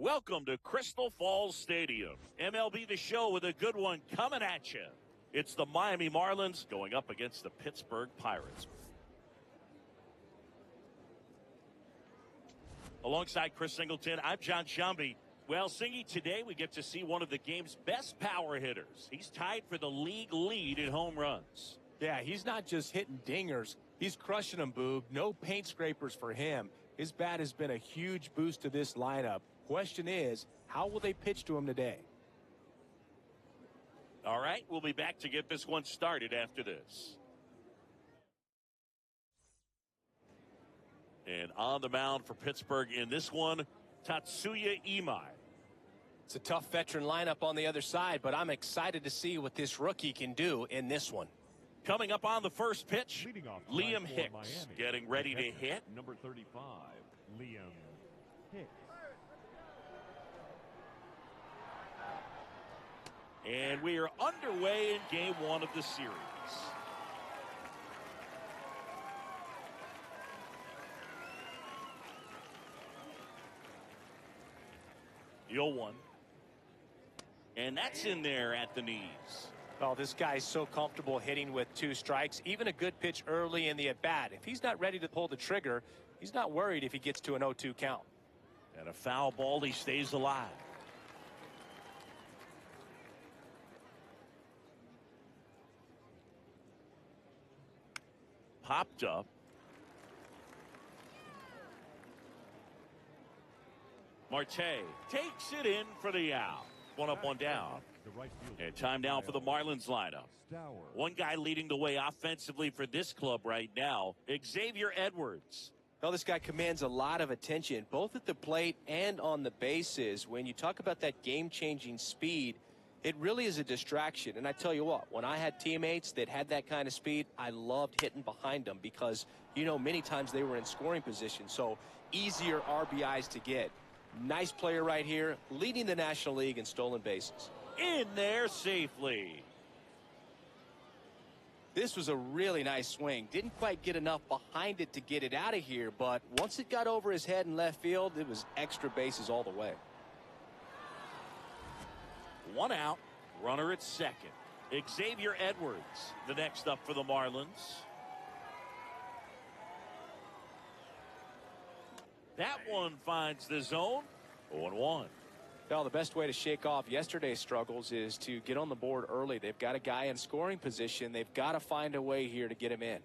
Welcome to Crystal Falls Stadium. MLB The Show with a good one coming at you. It's the Miami Marlins going up against the Pittsburgh Pirates. Alongside Chris Singleton, I'm John Shambi. Well, Singy, today we get to see one of the game's best power hitters. He's tied for the league lead in home runs. Yeah, he's not just hitting dingers. He's crushing them, Boog. No paint scrapers for him. His bat has been a huge boost to this lineup. Question is, how will they pitch to him today? All right, we'll be back to get this one started after this. And on the mound for Pittsburgh in this one, Tatsuya Imai. It's a tough veteran lineup on the other side, but I'm excited to see what this rookie can do in this one. Coming up on the first pitch, Liam Hicks Miami, getting ready to hit. Number 35, Liam Hicks. And we are underway in game one of the series. The 0-1. And that's in there at the knees. Oh, this guy's so comfortable hitting with 2 strikes. Even a good pitch early in the at-bat. If he's not ready to pull the trigger, he's not worried if he gets to an 0-2 count. And a foul ball, he stays alive. Popped up. Marte takes it in for the out. One up, one down. And time now for the Marlins lineup. One guy leading the way offensively for this club right now, Xavier Edwards. Well, this guy commands a lot of attention, both at the plate and on the bases. When you talk about that game-changing speed, it really is a distraction. And I tell you what, when I had teammates that had that kind of speed, I loved hitting behind them because, you know, many times they were in scoring position. So easier RBIs to get. Nice player right here, leading the National League in stolen bases. In there safely. This was a really nice swing. Didn't quite get enough behind it to get it out of here, but once it got over his head in left field, it was extra bases all the way. 1 out, runner at second. Xavier Edwards, the next up for the Marlins. That one finds the zone. 0-1. Well, the best way to shake off yesterday's struggles is to get on the board early. They've got a guy in scoring position. They've got to find a way here to get him in.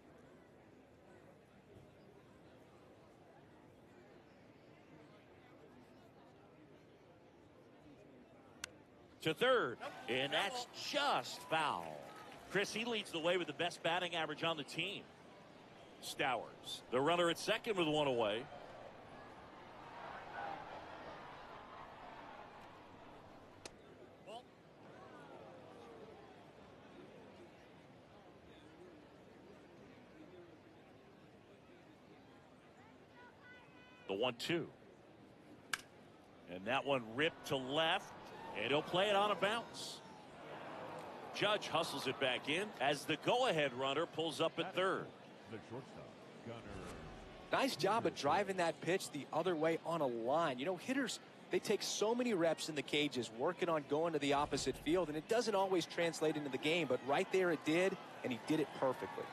To third, and that's just foul. Chris, he leads the way with the best batting average on the team. Stowers, the runner at second with 1 away. The 1-2. And that one ripped to left. And he'll play it on a bounce. Judge hustles it back in as the go-ahead runner pulls up at third. The shortstop, Gunner. Nice job of driving that pitch the other way on a line. You know, hitters, they take so many reps in the cages working on going to the opposite field, and it doesn't always translate into the game, but right there it did, and he did it perfectly.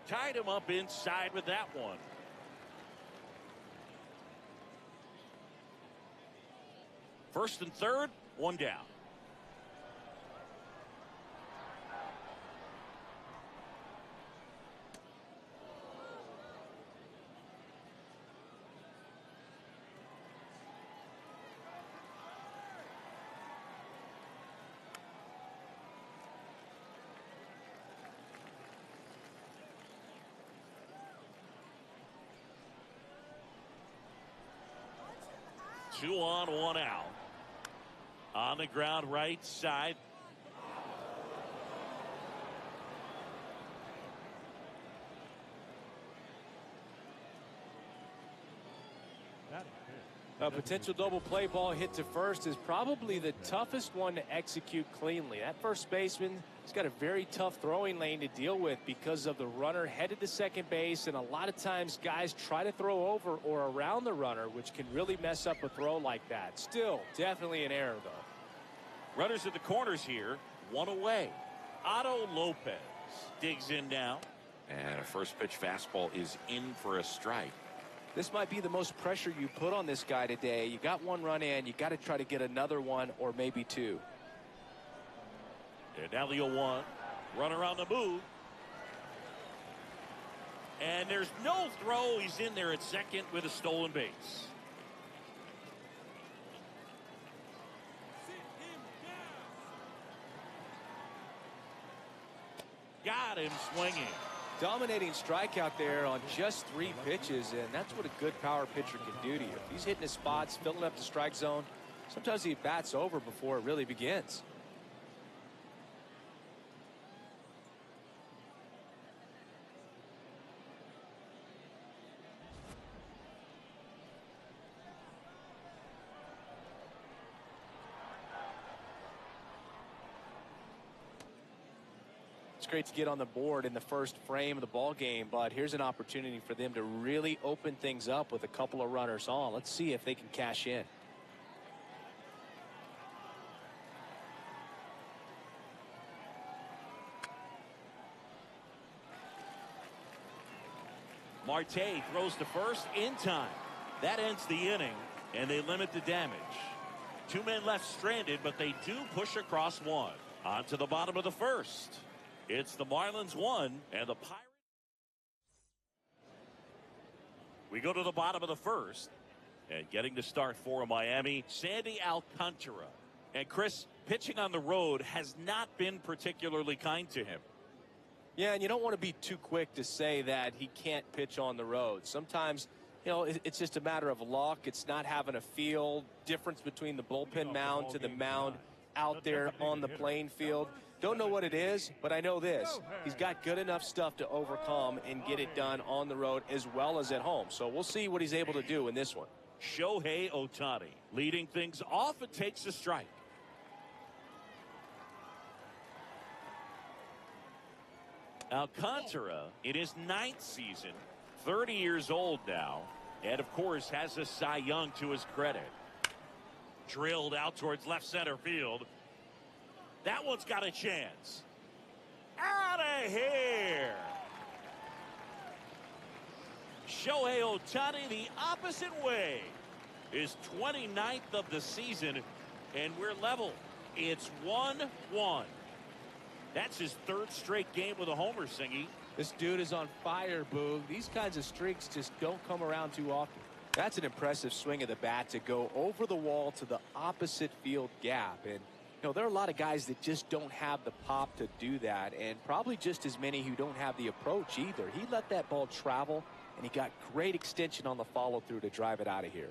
Tied him up inside with that one. First and third, 1 down. Two on, 1 out. On the ground, right side. A potential double play ball hit to first is probably the toughest one to execute cleanly. That first baseman He's got a very tough throwing lane to deal with because of the runner headed to second base, and a lot of times guys try to throw over or around the runner, which can really mess up a throw like that. Still, definitely an error, though. Runners at the corners here, one away. Otto Lopez digs in now. And a first pitch fastball is in for a strike. This might be the most pressure you put on this guy today. You got one run in, you got to try to get another one or maybe two. And now the 0-1. Runner on the move. And there's no throw. He's in there at second with a stolen base. Got him swinging. Dominating strikeout there on just 3 pitches, and that's what a good power pitcher can do to you. If he's hitting his spots, filling up the strike zone, sometimes he bats over before it really begins. It's great to get on the board in the first frame of the ball game, but here's an opportunity for them to really open things up with a couple of runners on. Let's see if they can cash in. Marte throws to first in time. That ends the inning, and they limit the damage. 2 men left stranded, but they do push across one. On to the bottom of the first. It's the Marlins 1 and the Pirates. We go to the bottom of the first. And getting to start for Miami, Sandy Alcantara. And Chris, pitching on the road has not been particularly kind to him. Yeah, and you don't want to be too quick to say that he can't pitch on the road. Sometimes, you know, it's just a matter of luck. It's not having a feel. Difference between the bullpen mound to the mound out there on the playing field. Don't know what it is, but I know this. He's got good enough stuff to overcome and get it done on the road as well as at home. So we'll see what he's able to do in this one. Shohei Ohtani leading things off and takes a strike. Alcantara in his 9th season, 30 years old now, and of course has a Cy Young to his credit. Drilled out towards left center field. That one's got a chance. Out of here. Shohei Ohtani the opposite way. His 29th of the season, and we're level. It's 1-1. That's his 3rd straight game with a homer, Singy. This dude is on fire, Boog. These kinds of streaks just don't come around too often. That's an impressive swing of the bat to go over the wall to the opposite field gap. And, you know, there are a lot of guys that just don't have the pop to do that, and probably just as many who don't have the approach either. He let that ball travel, and he got great extension on the follow-through to drive it out of here.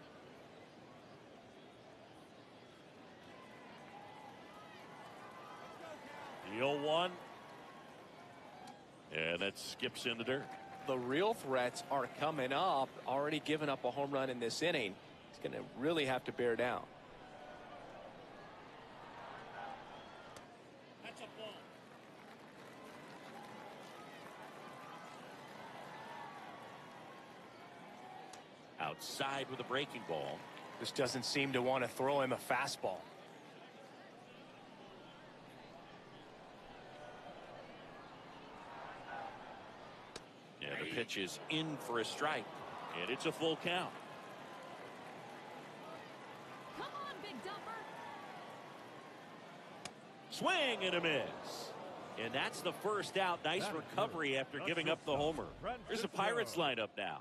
The 0-1. And that skips in the dirt. The real threats are coming up. Already given up a home run in this inning. He's going to really have to bear down. That's a ball. Outside with a breaking ball. Just doesn't seem to want to throw him a fastball. And the pitch is in for a strike, and it's a full count. Come on, big dumper. Swing and a miss. And that's the first out. Nice recovery after giving up the homer. There's the Pirates lineup now.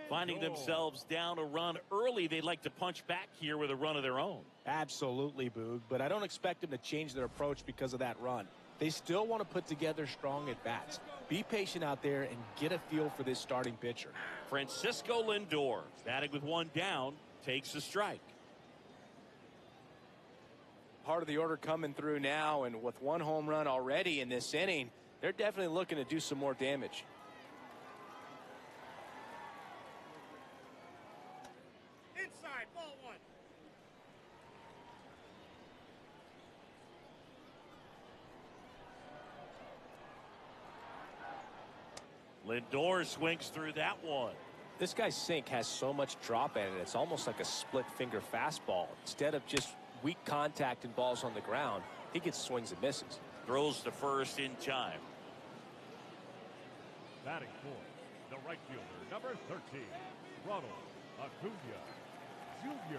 Finding themselves down a run early, they'd like to punch back here with a run of their own. Absolutely, Boog, but I don't expect them to change their approach because of that run. They still want to put together strong at-bats. Be patient out there and get a feel for this starting pitcher. Francisco Lindor, batting with one down, takes a strike. Part of the order coming through now, and with one home run already in this inning, they're definitely looking to do some more damage. Inside, ball 1. Lindor swings through that one. This guy's sink has so much drop in it. It's almost like a split finger fastball. Instead of just weak contact and balls on the ground, he gets swings and misses. Throws to first in time. Batting fourth, the right fielder, number 13, Ronald Acuna Jr.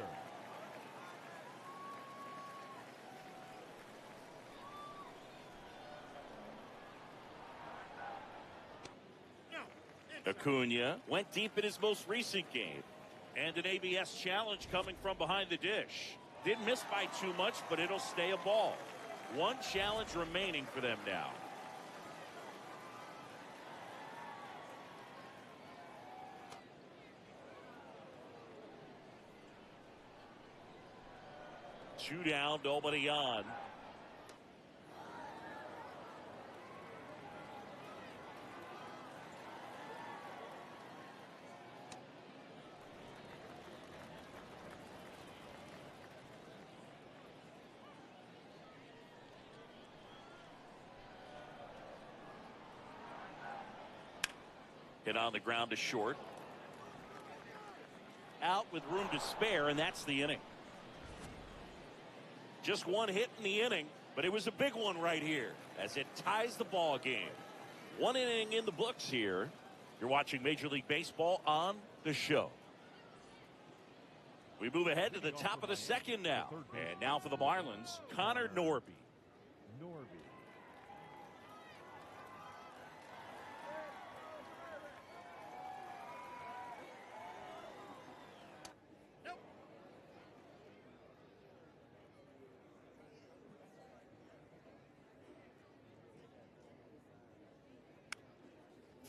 Acuna went deep in his most recent game. And an ABS challenge coming from behind the dish. Didn't miss by too much, but it'll stay a ball. One challenge remaining for them now. Two down, nobody on. Hit on the ground to short. Out with room to spare, and that's the inning. Just one hit in the inning, but it was a big one right here as it ties the ball game. One inning in the books here. You're watching Major League Baseball on the show. We move ahead to the top of the second now. And now for the Marlins, Connor Norby.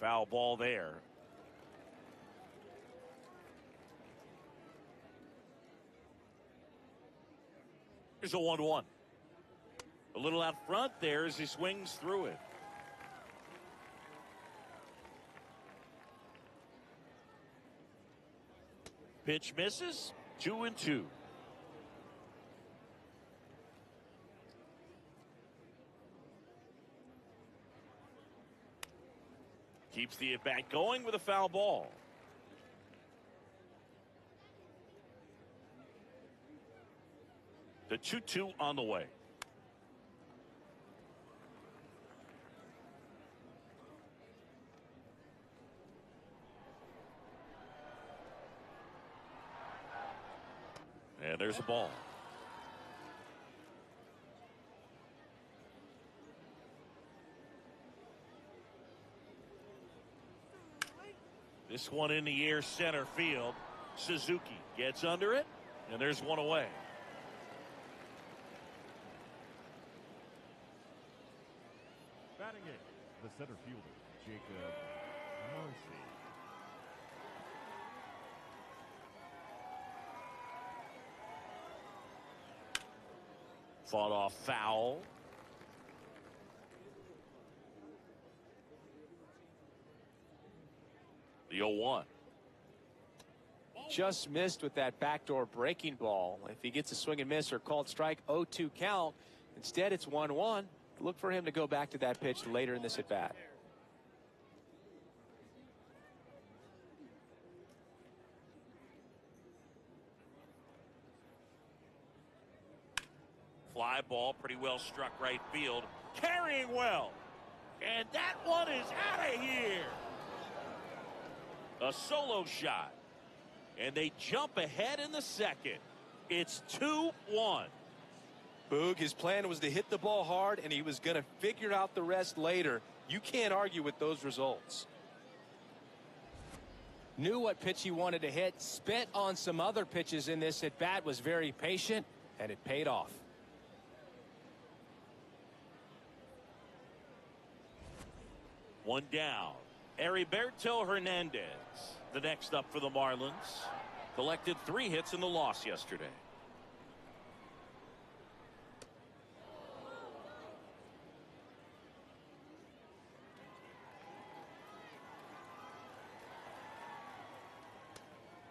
Foul ball there. Here's a 1-1. A little out front there as he swings through it. Pitch misses. 2-2. Keeps the at-bat going with a foul ball. The 2-2 on the way. And there's a ball. This one in the air center field. Suzuki gets under it, and there's one away. Batting eighth, the center fielder, Jacob Marcy. Fought off foul. The 0-1. Just missed with that backdoor breaking ball. If he gets a swing and miss or called strike, 0-2 count. Instead, it's 1-1. Look for him to go back to that pitch later in this at bat. Fly ball, pretty well struck right field. Carrying well. And that one is out of here. A solo shot. And they jump ahead in the second. It's 2-1. Boog, his plan was to hit the ball hard, and he was going to figure out the rest later. You can't argue with those results. Knew what pitch he wanted to hit. Spent on some other pitches in this at bat. Was very patient, and it paid off. One down. Heriberto Hernandez, the next up for the Marlins. Collected 3 hits in the loss yesterday.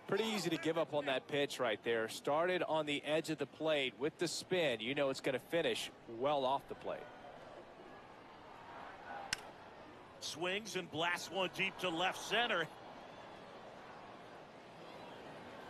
Pretty easy to give up on that pitch right there. Started on the edge of the plate with the spin. You know it's going to finish well off the plate. Swings and blasts one deep to left center.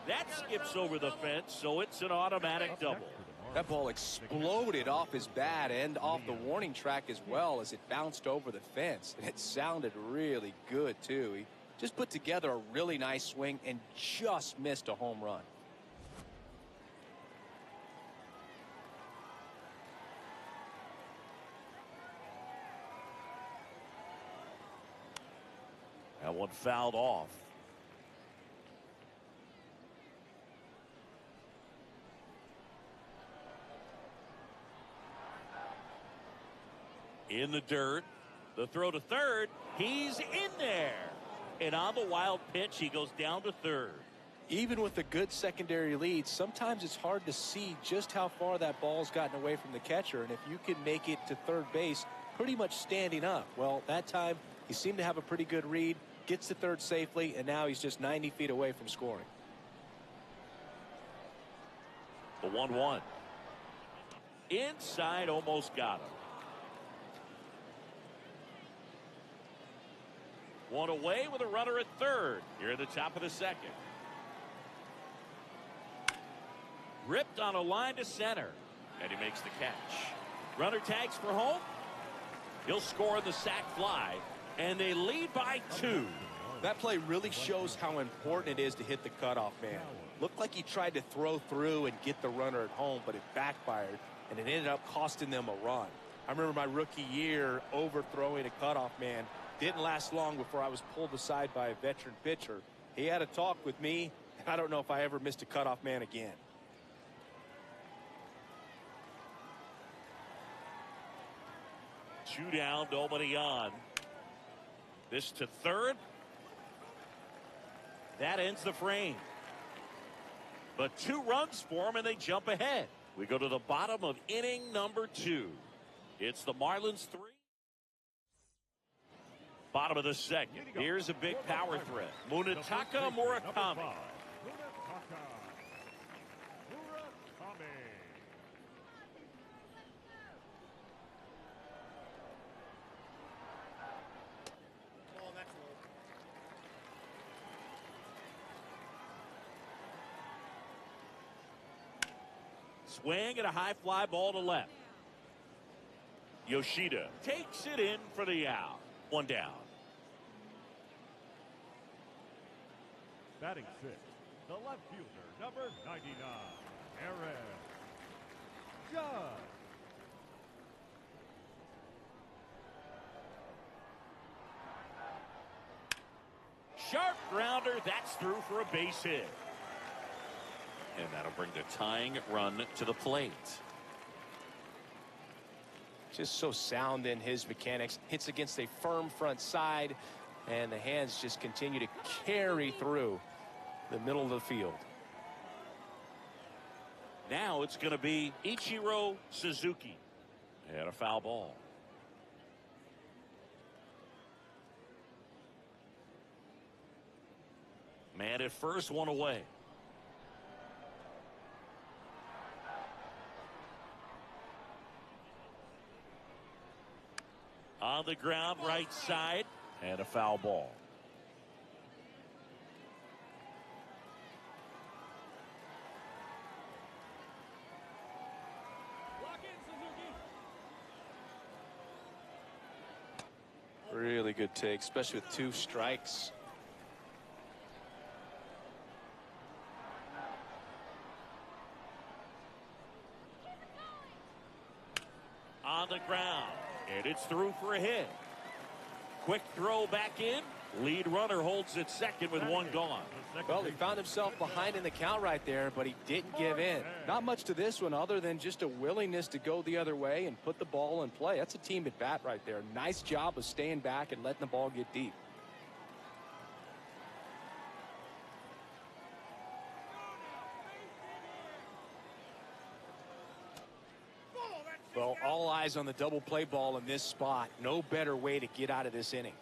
That skips over the fence, so it's an automatic double. That ball exploded off his bat and off the warning track as well as it bounced over the fence. And it sounded really good, too. He just put together a really nice swing and just missed a home run. That one fouled off. In the dirt. The throw to third. He's in there. And on the wild pitch, he goes down to third. Even with a good secondary lead, sometimes it's hard to see just how far that ball's gotten away from the catcher. And if you can make it to third base pretty much standing up, well, that time he seemed to have a pretty good read, gets to third safely, and now he's just 90 feet away from scoring. The 1-1. Inside, almost got him. One away with a runner at third here at the top of the second. Ripped on a line to center, and he makes the catch. Runner tags for home. He'll score the sac fly, and they lead by 2. That play really shows how important it is to hit the cutoff man. Looked like he tried to throw through and get the runner at home, but it backfired, and it ended up costing them a run. I remember my rookie year overthrowing a cutoff man. Didn't last long before I was pulled aside by a veteran pitcher. He had a talk with me, and I don't know if I ever missed a cutoff man again. Two down, nobody on. This to third. That ends the frame. But 2 runs for him, and they jump ahead. We go to the bottom of inning number 2. It's the Marlins 3. Bottom of the second. Here's a big power threat. Munetaka Murakami. Swing and a high fly ball to left. Yoshida takes it in for the out. 1 down. Batting 6, the left fielder, number 99, Aaron Judge. Sharp grounder. That's through for a base hit. And that'll bring the tying run to the plate. Just so sound in his mechanics. Hits against a firm front side, and the hands just continue to carry through the middle of the field. Now it's going to be Ichiro Suzuki. And a foul ball. Man at first, 1 away. On the ground, right side, and a foul ball. Really good take, especially with 2 strikes. On the ground, and it's through for a hit. Quick throw back in. Lead runner holds it second with 1 gone. Well, he found himself behind in the count right there, but he didn't give in. Not much to this one other than just a willingness to go the other way and put the ball in play. That's a team at bat right there. Nice job of staying back and letting the ball get deep. Well, all eyes on the double play ball in this spot. No better way to get out of this inning.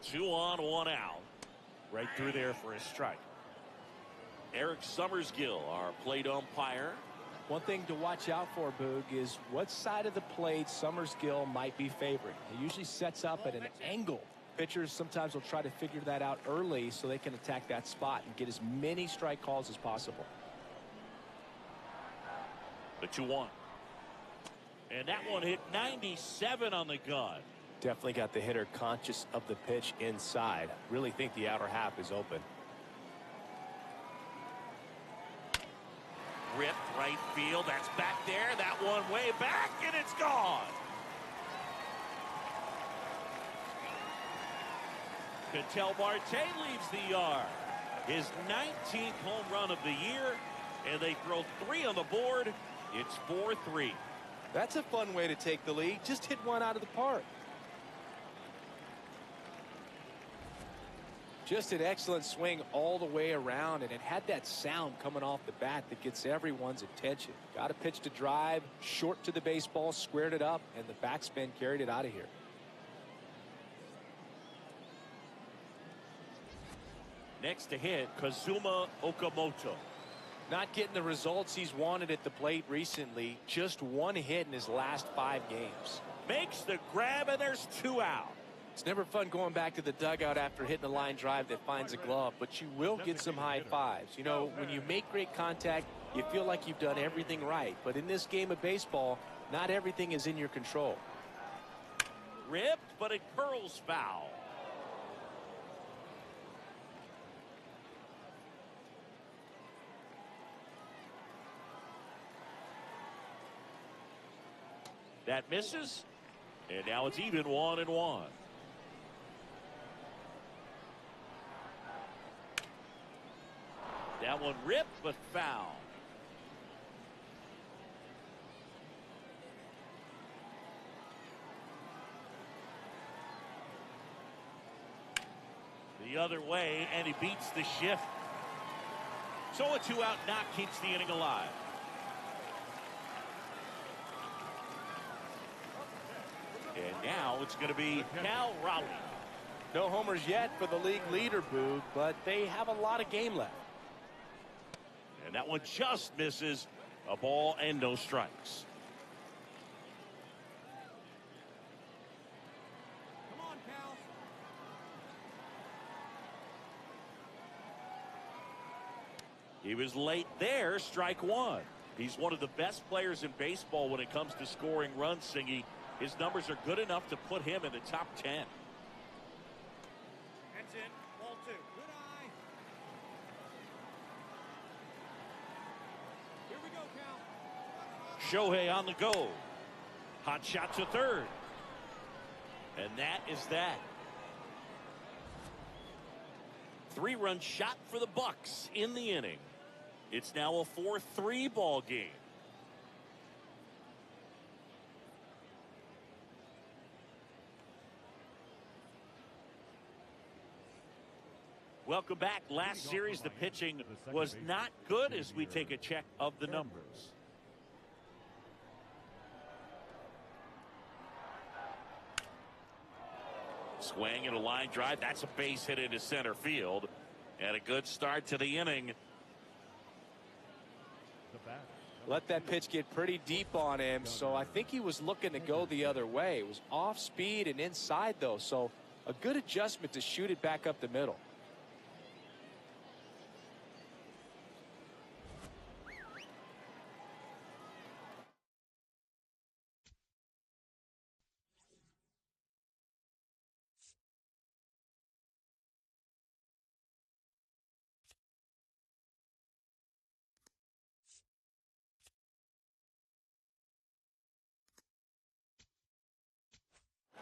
Two on, 1 out. Right through there for a strike. Eric Summersgill, our plate umpire. One thing to watch out for, Boog, is what side of the plate Summersgill might be favoring. He usually sets up at an angle. Pitchers sometimes will try to figure that out early so they can attack that spot and get as many strike calls as possible. The 2-1. And that one hit 97 on the gun. Definitely got the hitter conscious of the pitch inside. Really think the outer half is open. Ripped right field. That's back there. That one way back, and it's gone. Ketel Marte leaves the yard. His 19th home run of the year, and they throw 3 on the board. It's 4-3. That's a fun way to take the lead. Just hit one out of the park. Just an excellent swing all the way around, and it had that sound coming off the bat that gets everyone's attention. Got a pitch to drive, short to the baseball, squared it up, and the backspin carried it out of here. Next to hit, Kazuma Okamoto. Not getting the results he's wanted at the plate recently. Just 1 hit in his last 5 games. Makes the grab, and there's 2 out. It's never fun going back to the dugout after hitting a line drive that finds a glove, but you will get some high fives. You know, when you make great contact, you feel like you've done everything right. But in this game of baseball, not everything is in your control. Ripped, but it curls foul. That misses, and now it's even 1-1. That one ripped, but foul. The other way, and he beats the shift. So a 2-out knock keeps the inning alive. And now it's going to be Cal Raleigh. No homers yet for the league leader, Boog, but they have a lot of game left. And that one just misses. A ball and no strikes. Come on, Cal. He was late there, strike 1. He's one of the best players in baseball when it comes to scoring runs, Singy. His numbers are good enough to put him in the top 10. Hands in. Ball 2. Good eye. Here we go, Cal. Shohei on the go. Hot shot to third. And that is that. 3-run shot for the Bucks in the inning. It's now a 4-3 ball game. Welcome back. Last series, the pitching was not good as we take a check of the numbers. Swing and a line drive. That's a base hit into center field. And a good start to the inning. Let that pitch get pretty deep on him, so I think he was looking to go the other way. It was off speed and inside, though, so a good adjustment to shoot it back up the middle.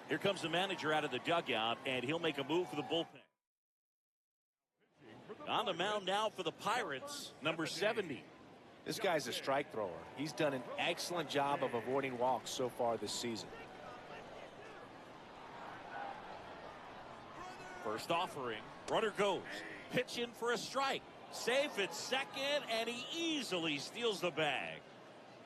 Here comes the manager out of the dugout, and he'll make a move for the bullpen. On the mound now for the Pirates, number 70. This guy's a strike thrower. He's done an excellent job of avoiding walks so far this season. First offering. Runner goes. Pitch in for a strike. Safe at second, and he easily steals the bag.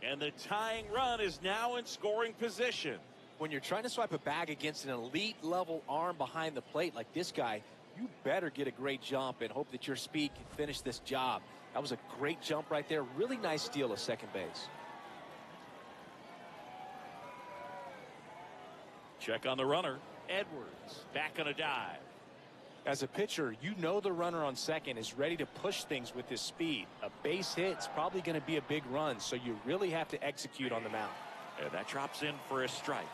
And the tying run is now in scoring position. When you're trying to swipe a bag against an elite level arm behind the plate like this guy, you better get a great jump and hope that your speed can finish this job. That was a great jump right there. Really nice steal of second base. Check on the runner. Edwards back on a dive. As a pitcher, you know the runner on second is ready to push things with his speed. A base hit's probably going to be a big run, so you really have to execute on the mound. And that drops in for a strike.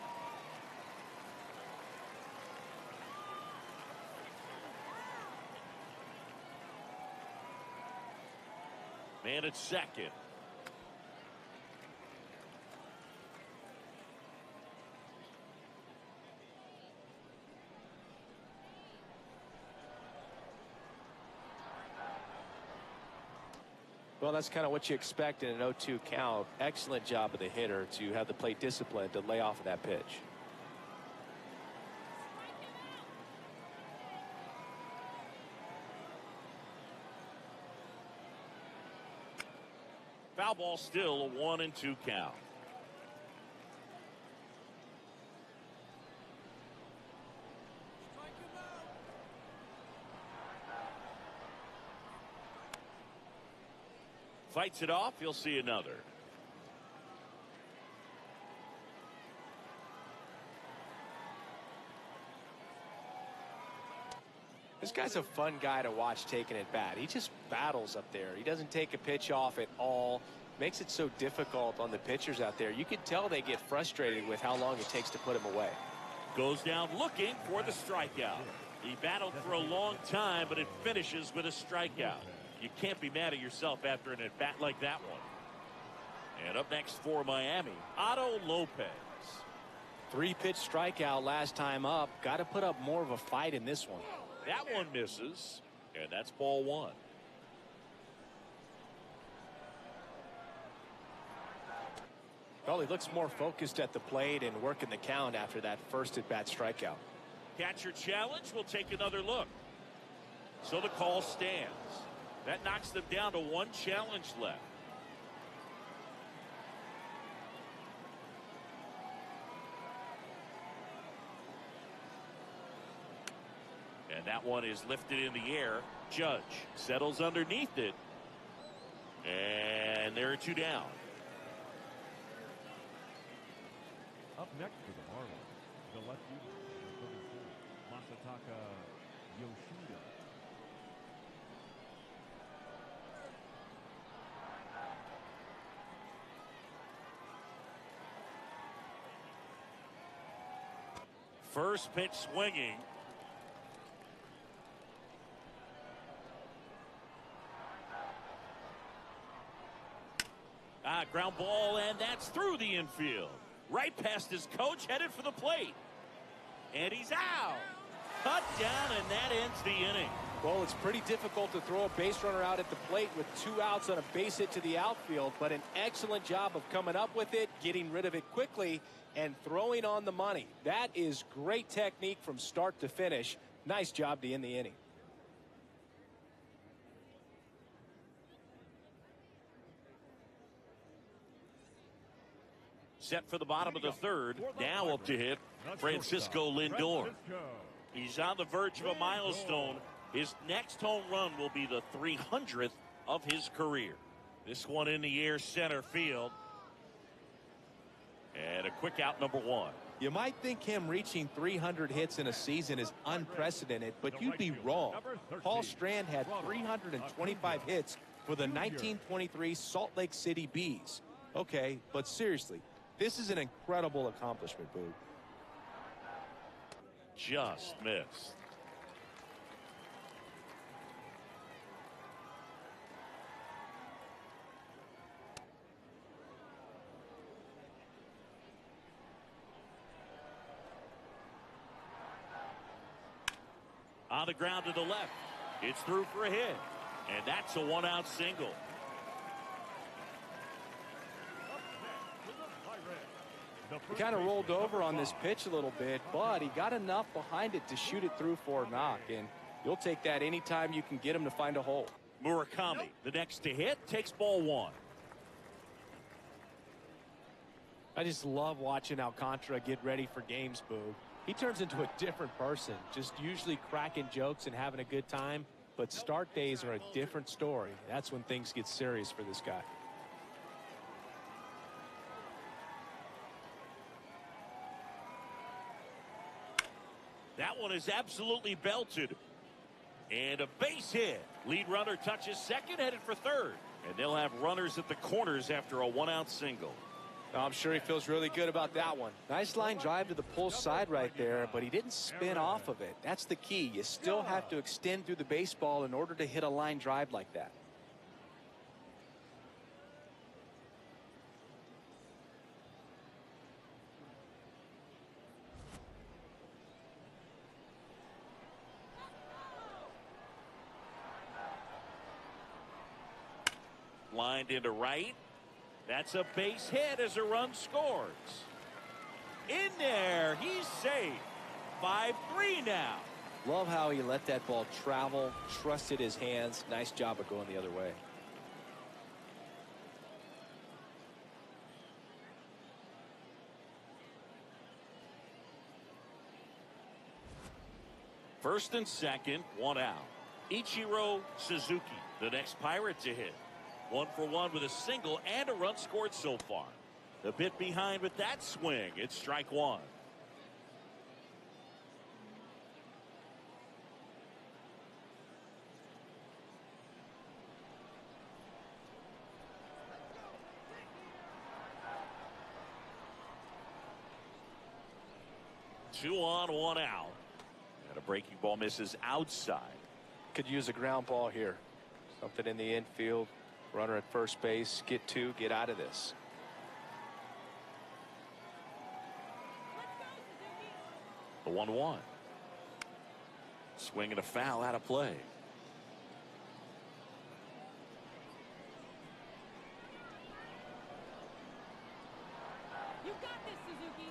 Man at second. Well, that's kind of what you expect in an 0-2 count. Excellent job of the hitter to have the plate discipline to lay off of that pitch. Foul ball, still a 1-2 count. Fights it off. You'll see another. This guy's a fun guy to watch taking it bat. He just battles up there. He doesn't take a pitch off at all. Makes it so difficult on the pitchers out there. You can tell they get frustrated with how long it takes to put him away. Goes down looking for the strikeout. He battled for a long time, but it finishes with a strikeout. You can't be mad at yourself after an at-bat like that one. And up next for Miami, Otto Lopez. 3-pitch strikeout last time up. Got to put up more of a fight in this one. That one misses, and that's ball 1. Well, he looks more focused at the plate and working the count after that first at-bat strikeout. Catcher challenge. We'll take another look. So the call stands. That knocks them down to 1 challenge left. And that one is lifted in the air. Judge settles underneath it. And there are 2 down. Up next for the Marlins, the left fielder, number 34, Masataka Yoshida. First pitch swinging. Ground ball, and that's through the infield. Right past his coach, headed for the plate. And he's out. Cut down, and that ends the inning. Well, it's pretty difficult to throw a base runner out at the plate with 2 outs on a base hit to the outfield, but an excellent job of coming up with it, getting rid of it quickly, and throwing on the money. That is great technique from start to finish. Nice job to end the inning. Set for the bottom of the third. Now up to hit Francisco Lindor. He's on the verge of a milestone. His next home run will be the 300th of his career. This one in the air, center field. And a quick out, number 1. You might think him reaching 300 hits in a season is unprecedented, but you'd be wrong. Paul Strand had 325 hits for the 1923 Salt Lake City Bees. Okay, but seriously, this is an incredible accomplishment, Boo. Just missed. On the ground to the left. It's through for a hit. And that's a 1-out single. He kind of rolled over on this pitch a little bit, but he got enough behind it to shoot it through for a knock, and you'll take that anytime you can get him to find a hole. Murakami, the next to hit, takes ball 1. I just love watching Alcantara get ready for games, Boo. He turns into a different person, just usually cracking jokes and having a good time. but start days are a different story. That's when things get serious for this guy. That one is absolutely belted. And a base hit. Lead runner touches second, headed for third. And they'll have runners at the corners after a one-out single. I'm sure he feels really good about that one. Nice line drive to the pull side right there, but he didn't spin off of it. That's the key. You still have to extend through the baseball in order to hit a line drive like that. Lined into right. That's a base hit as a run scores. In there, he's safe. 5-3 now. Love how he let that ball travel, trusted his hands. Nice job of going the other way. First and second, one out. Ichiro Suzuki, the next Pirate to hit. 1 for 1 with a single and a run scored so far. A bit behind with that swing. It's strike one. Two on, one out. And a breaking ball misses outside. Could use a ground ball here. Something in the infield. Runner at first base. Get two. Get out of this. The 1-1. Swing and a foul out of play. You got this, Suzuki.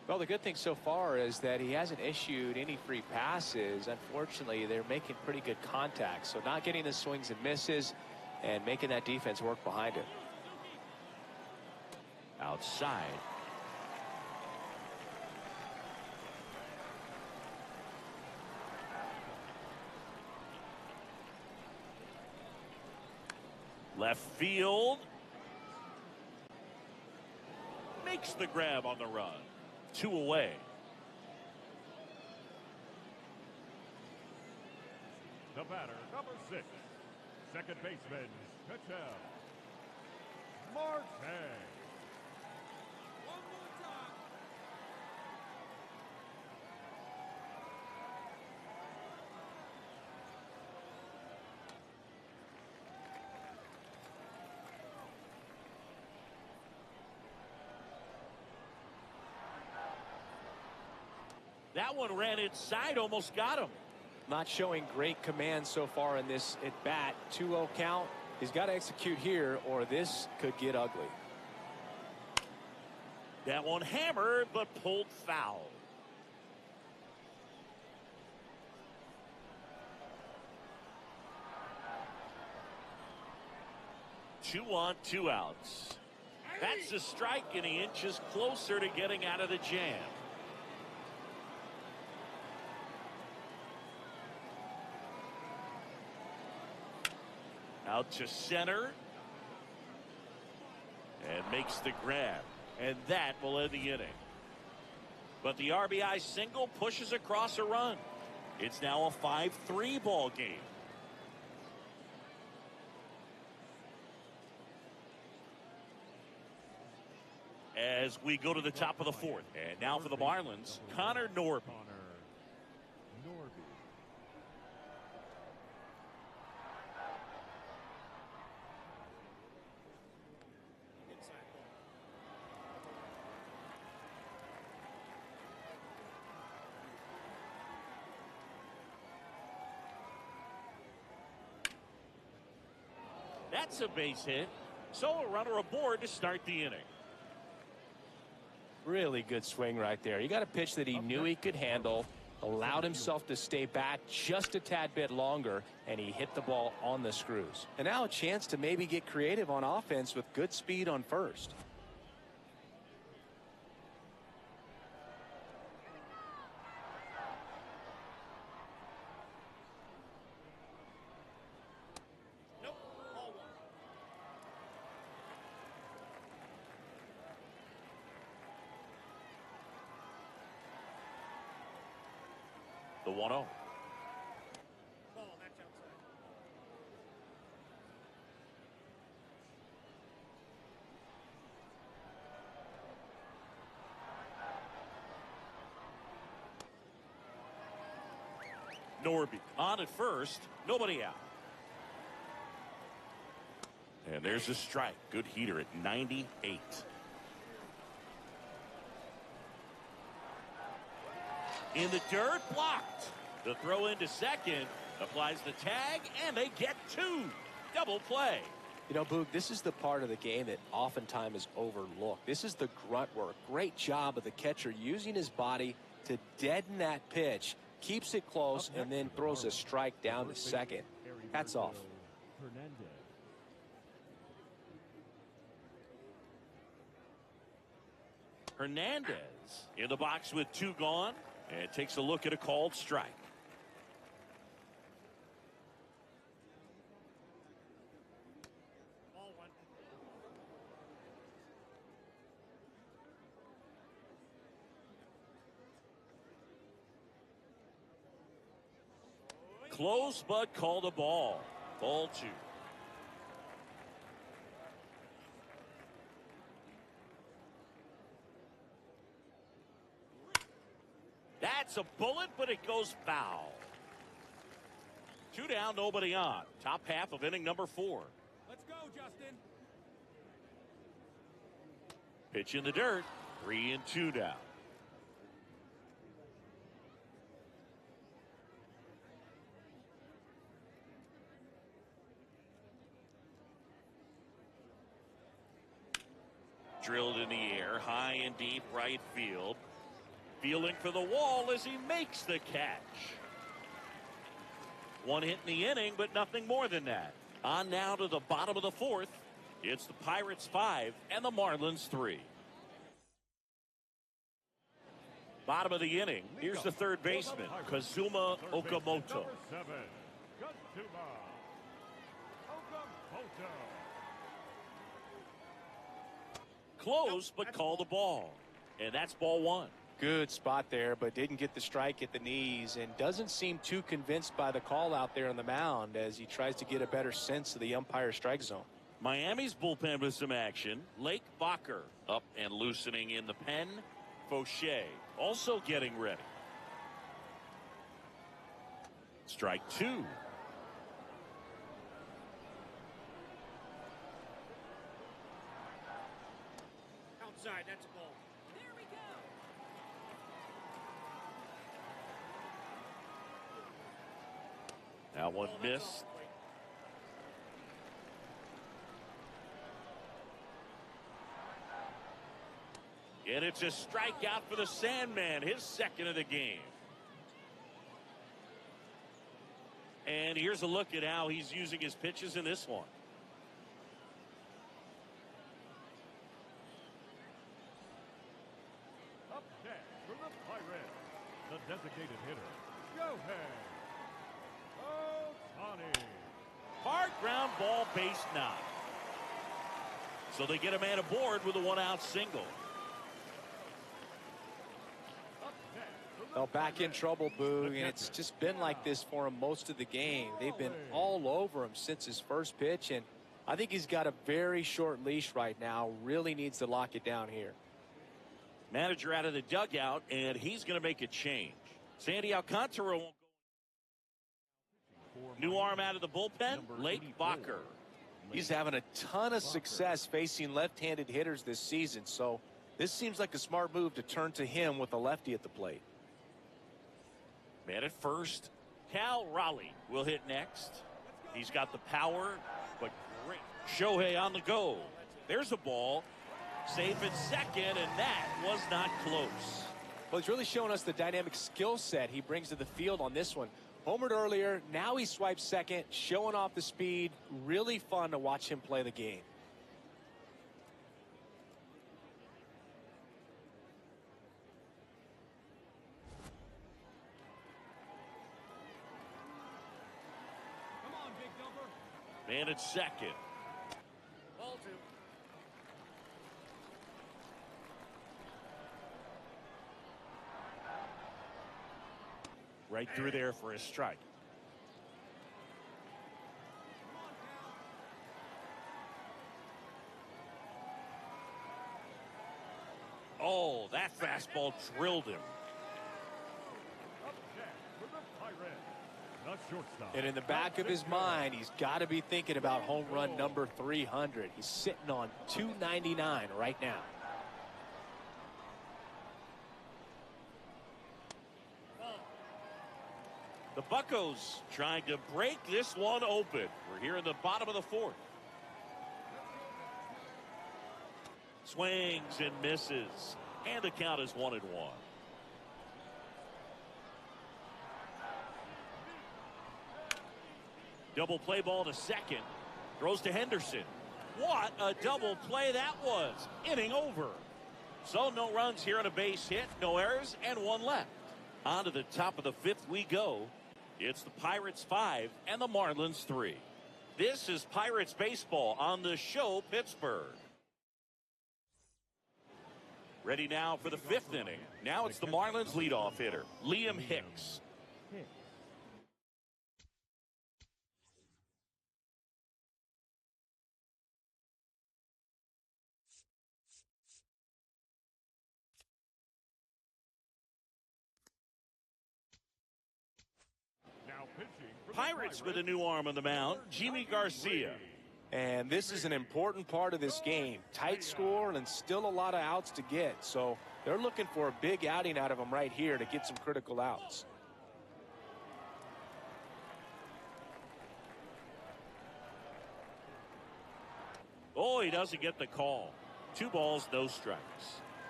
Well, the good thing so far is that he hasn't issued any free passes. Unfortunately, they're making pretty good contact. So not getting the swings and misses and making that defense work behind him. Outside. Left field. Makes the grab on the run. 2 away. The batter, number 6, second baseman, Marte. One more time. That one ran inside, almost got him. Not showing great command so far in this at bat. 2-0 count. He's got to execute here or this could get ugly. That one hammered but pulled foul. Two on, 2 outs. That's a strike, and he inches closer to getting out of the jam. Out to center. And makes the grab. And that will end the inning. But the RBI single pushes across a run. It's now a 5-3 ball game. As we go to the top of the 4th. And now for the Marlins, Connor Norby. That's a base hit. So a runner aboard to start the inning. Really good swing right there. He got a pitch that he knew he could handle, allowed himself to stay back just a tad bit longer, and he hit the ball on the screws. And now a chance to maybe get creative on offense with good speed on first. The 1-0. Ball, that's outside. Norby on at first. Nobody out. And there's a strike. Good heater at 98. In the dirt, blocked. The throw into second, applies the tag, and they get two. Double play. You know, Boog, this is the part of the game that oftentimes is overlooked. This is the grunt work. Great job of the catcher using his body to deaden that pitch, keeps it close, and then throws a strike down to second. Hats off. Hernandez in the box with two gone, and takes a look at a called strike. Ball one. Close, but called a ball. Ball two. That's a bullet, but it goes foul. Two down, nobody on. Top half of inning number 4. Let's go, Justin. Pitch in the dirt. 3-2 down. Drilled in the air, high and deep right field. Feeling for the wall as he makes the catch. One hit in the inning, but nothing more than that. On now to the bottom of the 4th. It's the Pirates 5 and the Marlins 3. Bottom of the inning. Here's the third baseman, Kazuma Okamoto. Close, but call the ball. And that's ball 1. Good spot there, but didn't get the strike at the knees, and doesn't seem too convinced by the call out there on the mound as he tries to get a better sense of the umpire strike zone. Miami's bullpen with some action. Lake Bacher up and loosening in the pen. Fauché also getting ready. Strike 2. Outside, that's a ball. There we go. That one missed. And it's a strikeout for the Sandman, his second of the game. And here's a look at how he's using his pitches in this one. Up next for the Pirates, the designated hitter, Shohei Ohtani. Hard ground ball, base knock. So they get a man aboard with a one-out single. Well, back in trouble, Boog, and it's just been like this for him most of the game. They've been all over him since his first pitch, and I think he's got a very short leash right now. Really needs to lock it down here. Manager out of the dugout, and he's going to make a change. Sandy Alcantara won't go. New arm out of the bullpen, Lake Bacher. He's having a ton of success facing left-handed hitters this season, so this seems like a smart move to turn to him with a lefty at the plate. Man at first, Cal Raleigh will hit next. He's got the power, but great. Shohei on the go. There's a ball. Safe at second, and that was not close. Well, he's really showing us the dynamic skill set he brings to the field on this one. Homered earlier, now he swipes second, showing off the speed. Really fun to watch him play the game. Come on, big dumper. Man at second. Ball 2. Right through there for a strike. Oh, that fastball drilled him. And in the back of his mind, he's got to be thinking about home run number 300. He's sitting on 299 right now. The Buccos trying to break this one open. We're here in the bottom of the fourth. Swings and misses. And the count is 1-1. Double play ball to second. Throws to Henderson. What a double play that was. Inning over. So no runs here on a base hit. No errors and one left. On to the top of the fifth we go. It's the Pirates 5 and the Marlins 3. This is Pirates baseball on the show Pittsburgh. Ready now for the fifth inning. Now it's the Marlins leadoff hitter, Liam Hicks. Pirates with a new arm on the mound, Jimmy Garcia. And this is an important part of this game. Tight score and still a lot of outs to get. So they're looking for a big outing out of him right here to get some critical outs. Oh, he doesn't get the call. 2 balls, no strikes.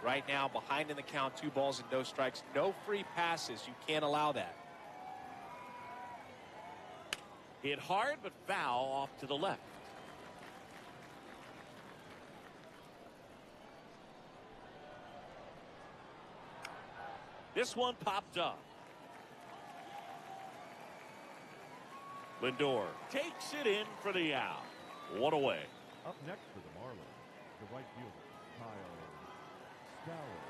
Right now, behind in the count, 2 balls and no strikes. No free passes. You can't allow that. Hit hard, but foul off to the left. This one popped up. Lindor takes it in for the out. 1 away. Up next for the Marlins, the right fielder, Kyle Stowers.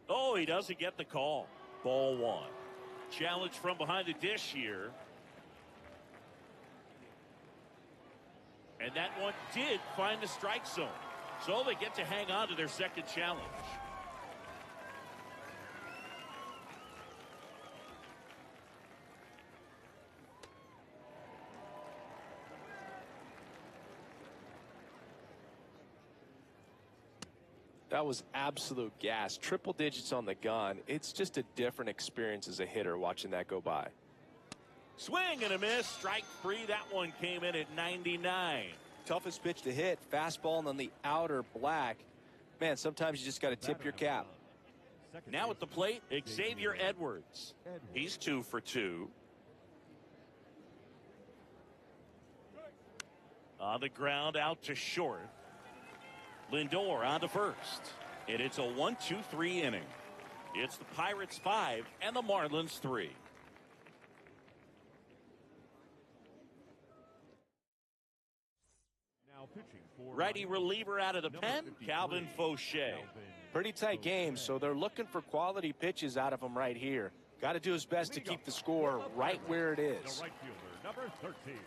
Oh, he doesn't get the call. Ball 1. Challenge from behind the dish here. And that one did find the strike zone. So they get to hang on to their second challenge. That was absolute gas. Triple digits on the gun. It's just a different experience as a hitter watching that go by. Swing and a miss. Strike 3. That one came in at 99. Toughest pitch to hit. Fastball on the outer black. Man, sometimes you just got to tip your cap. Now at the plate, Xavier Edwards. He's 2 for 2. On the ground, out to short. Lindor on to first. And it's a 1-2-3 inning. It's the Pirates 5 and the Marlins 3. Now pitching for Righty reliever out of the pen, Calvin Fauché. Pretty tight game, so they're looking for quality pitches out of him right here. Got to do his best to keep the score right where it is. the right fielder, number 13,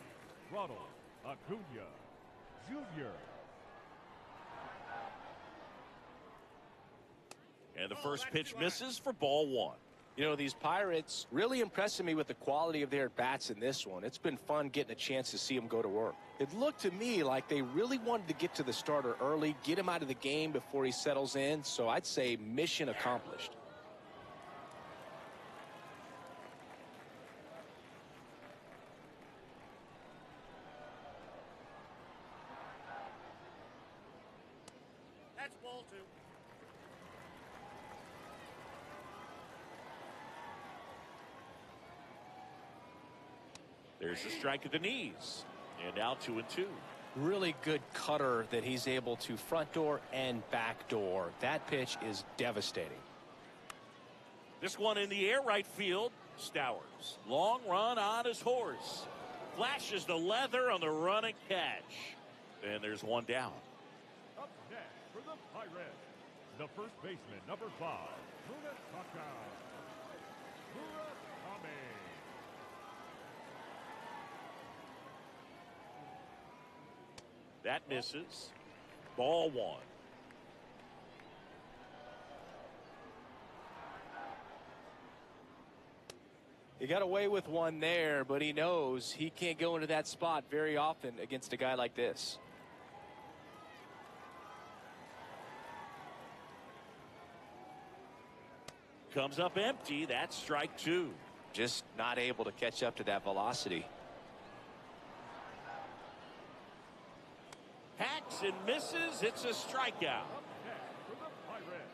Ronald Acuna Jr. And the first pitch misses for ball 1. You know, these Pirates really impressing me with the quality of their bats in this one. It's been fun getting a chance to see them go to work. It looked to me like they really wanted to get to the starter early, get him out of the game before he settles in. So I'd say mission accomplished. That's ball 2. There's a strike at the knees. And now 2-2. Really good cutter that he's able to front door and back door. That pitch is devastating. This one in the air, right field. Stowers. Long run on his horse. Flashes the leather on the run and catch. And there's one down. Up next for the Pirates, The first baseman, number 5, Murataka. Murakami. That misses. Ball 1. He got away with one there, but he knows he can't go into that spot very often against a guy like this. Comes up empty. That's strike 2. Just not able to catch up to that velocity. Hacks and misses. It's a strikeout. Up next for the Pirates,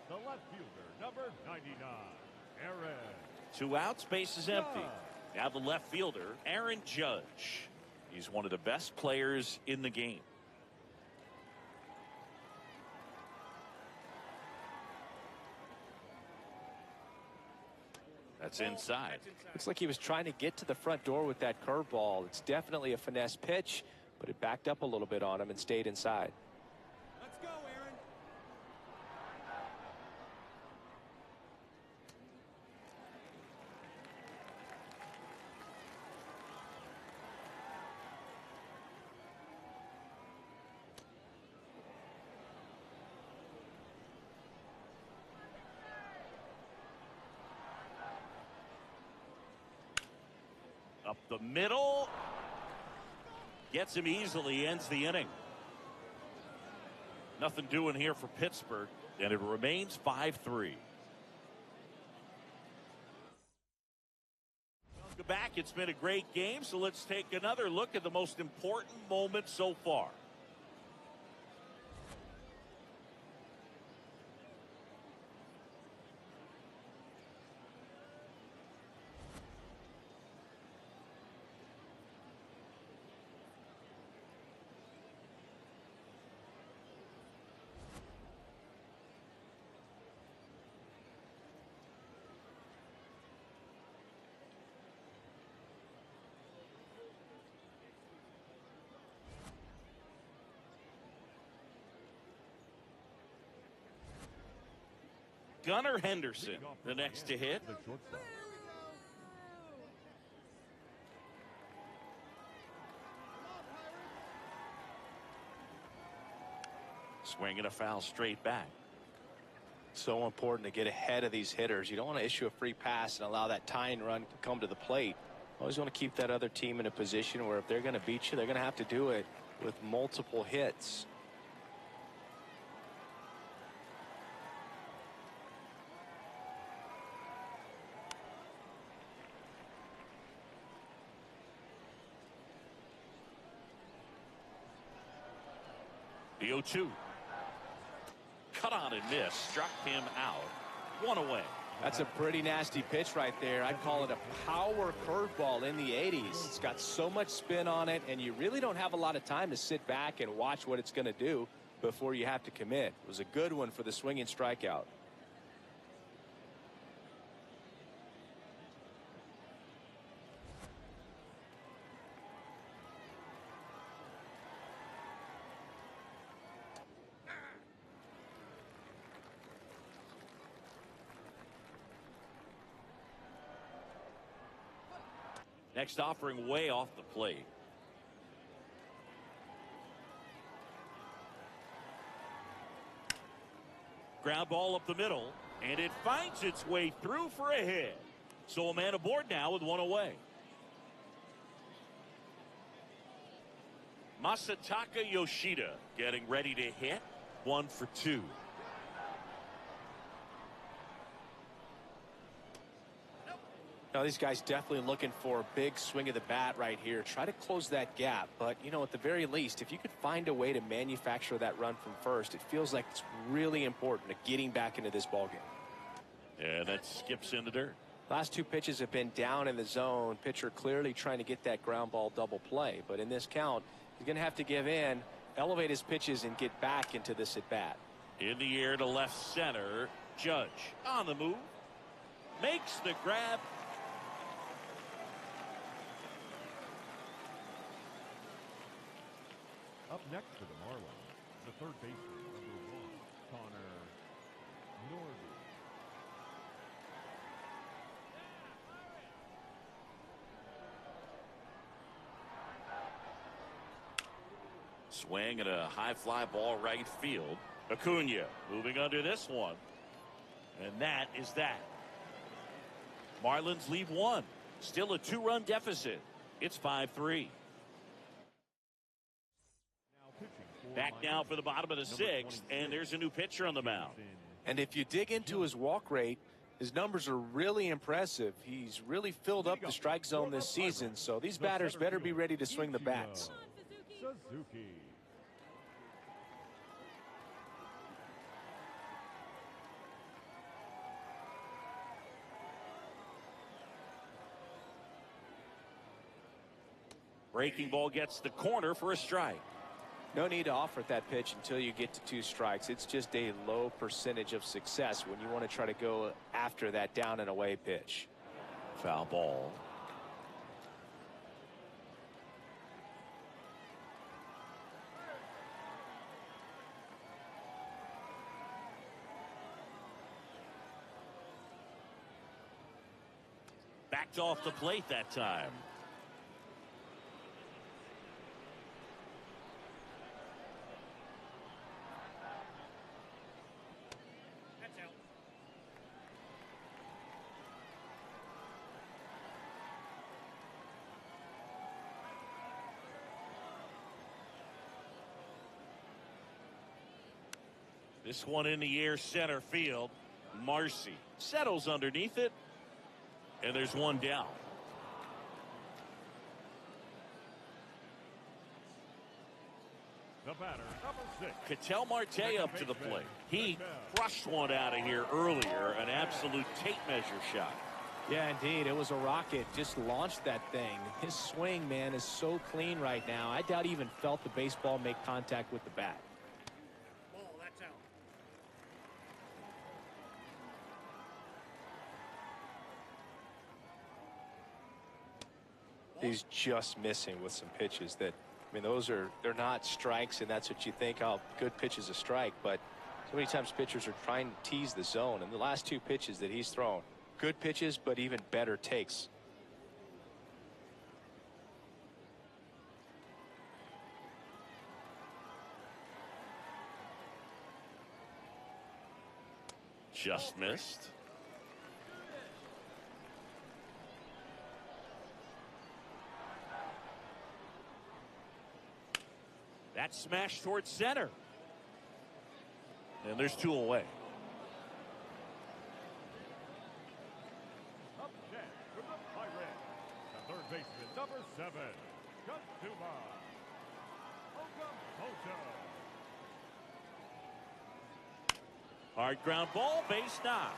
the left fielder, number 99, Aaron. 2 outs, base is empty. Now the left fielder, Aaron Judge. He's one of the best players in the game. That's inside. Looks like he was trying to get to the front door with that curveball. It's definitely a finesse pitch, but it backed up a little bit on him and stayed inside. Let's go, Aaron. Up the middle. Gets him easily, ends the inning. Nothing doing here for Pittsburgh, and it remains 5-3. Welcome back. It's been a great game, so let's take another look at the most important moment so far. Gunnar Henderson, the next to hit. The shortstop. Swinging a foul straight back. So important to get ahead of these hitters. You don't want to issue a free pass and allow that tying run to come to the plate. Always want to keep that other team in a position where if they're going to beat you, they're going to have to do it with multiple hits. The 0-2. Cut on and miss. Struck him out. 1 away. That's a pretty nasty pitch right there. I'd call it a power curveball in the 80s. It's got so much spin on it, and you really don't have a lot of time to sit back and watch what it's going to do before you have to commit. It was a good one for the swinging strikeout. Next offering way off the plate. Ground ball up the middle, and it finds its way through for a hit. So a man aboard now with 1 away. Masataka Yoshida getting ready to hit. 1 for 2. Now, these guys definitely looking for a big swing of the bat right here. Try to close that gap. But, you know, at the very least, if you could find a way to manufacture that run from first, it feels like it's really important to getting back into this ballgame. And that skips in the dirt. Last 2 pitches have been down in the zone. Pitcher clearly trying to get that ground ball double play. But in this count, he's going to have to give in, elevate his pitches, and get back into this at bat. In the air to left center. Judge on the move. Makes the grab. Up next for the Marlins, the third baseman, number 1, Connor Swing and a high fly ball right field. Acuna moving under this one. And that is that. Marlins lead one. Still a 2-run deficit. It's 5-3. Back now for the bottom of the sixth, and there's a new pitcher on the mound. And if you dig into his walk rate, his numbers are really impressive. He's really filled up the strike zone this season, so these batters better be ready to swing the bats. Suzuki. Breaking ball gets the corner for a strike. No need to offer that pitch until you get to 2 strikes. It's just a low percentage of success when you want to try to go after that down and away pitch. Foul ball. Backed off the plate that time. This one in the air, center field. Marcy settles underneath it, and there's one down. The batter, number 6. Ketel Marte up to the plate. He crushed one out of here earlier, an absolute tape measure shot. Yeah, indeed. It was a rocket. Just launched that thing. His swing, man, is so clean right now. I doubt he even felt the baseball make contact with the bat. He's just missing with some pitches that, I mean, they're not strikes, and that's what you think, oh, good pitch is a strike, but so many times pitchers are trying to tease the zone, and the last 2 pitches that he's thrown, good pitches, but even better takes. Just missed. That smash towards center. And there's 2 away. Up next from the Pirates, the third baseman, number 7, Gutuma. Hard ground ball, base knock.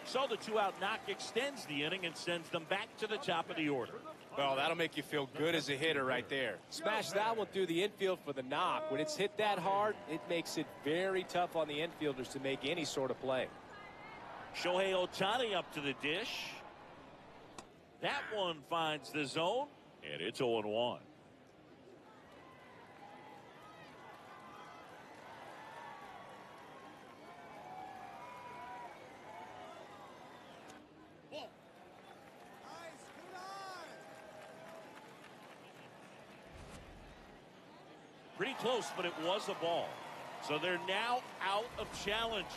So the 2-out knock extends the inning and sends them back to the top of the order. Well, that'll make you feel good as a hitter right there. Smash that one through the infield for the knock. When it's hit that hard, it makes it very tough on the infielders to make any sort of play. Shohei Ohtani up to the dish. That one finds the zone, and it's 0-1. Pretty close, but it was a ball. So they're now out of challenges.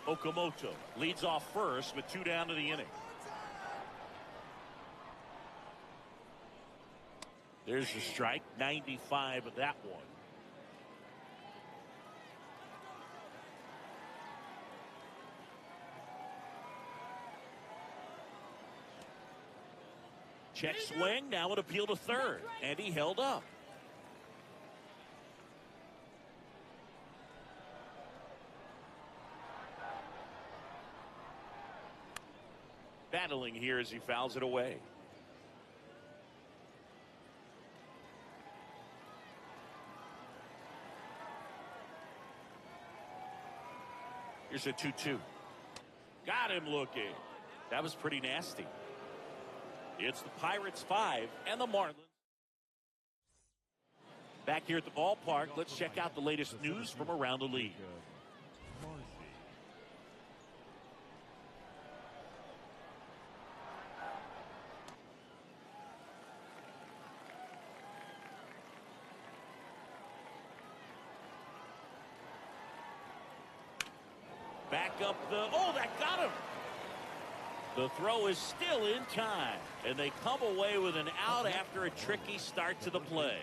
Okamoto leads off first with 2 down to the inning. There's the strike, 95 of that one. Check swing, now an appeal to third, and he held up. Battling here as he fouls it away. Here's a 2-2. Got him looking. That was pretty nasty. It's the Pirates 5 and the Marlins. Back here at the ballpark, let's check out the latest news from around the league. Back up oh, that got him. The throw is still in time, and they come away with an out after a tricky start to the play.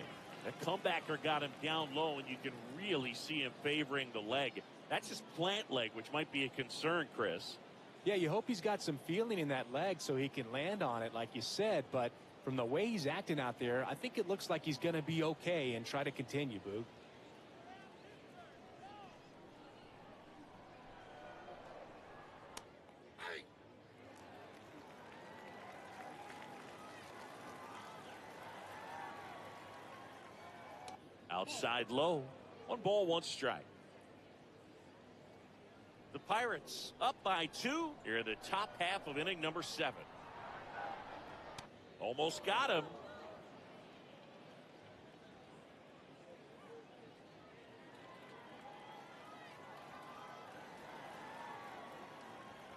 The comebacker got him down low, and you can really see him favoring the leg. That's his plant leg, which might be a concern, Chris. Yeah, you hope he's got some feeling in that leg so he can land on it, like you said. But from the way he's acting out there, I think it looks like he's going to be okay and try to continue, Boog. Outside low. 1 ball, 1 strike. The Pirates up by 2 here in the top half of inning number 7. Almost got him.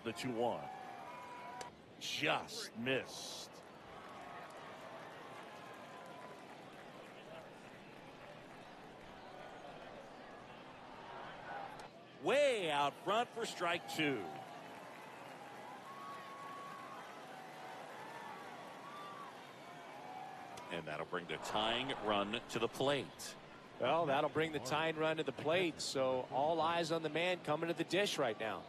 The 2-1. Just missed. Way out front for strike 2. And that'll bring the tying run to the plate. Well, that'll bring the tying run to the plate, so all eyes on the man coming to the dish right now.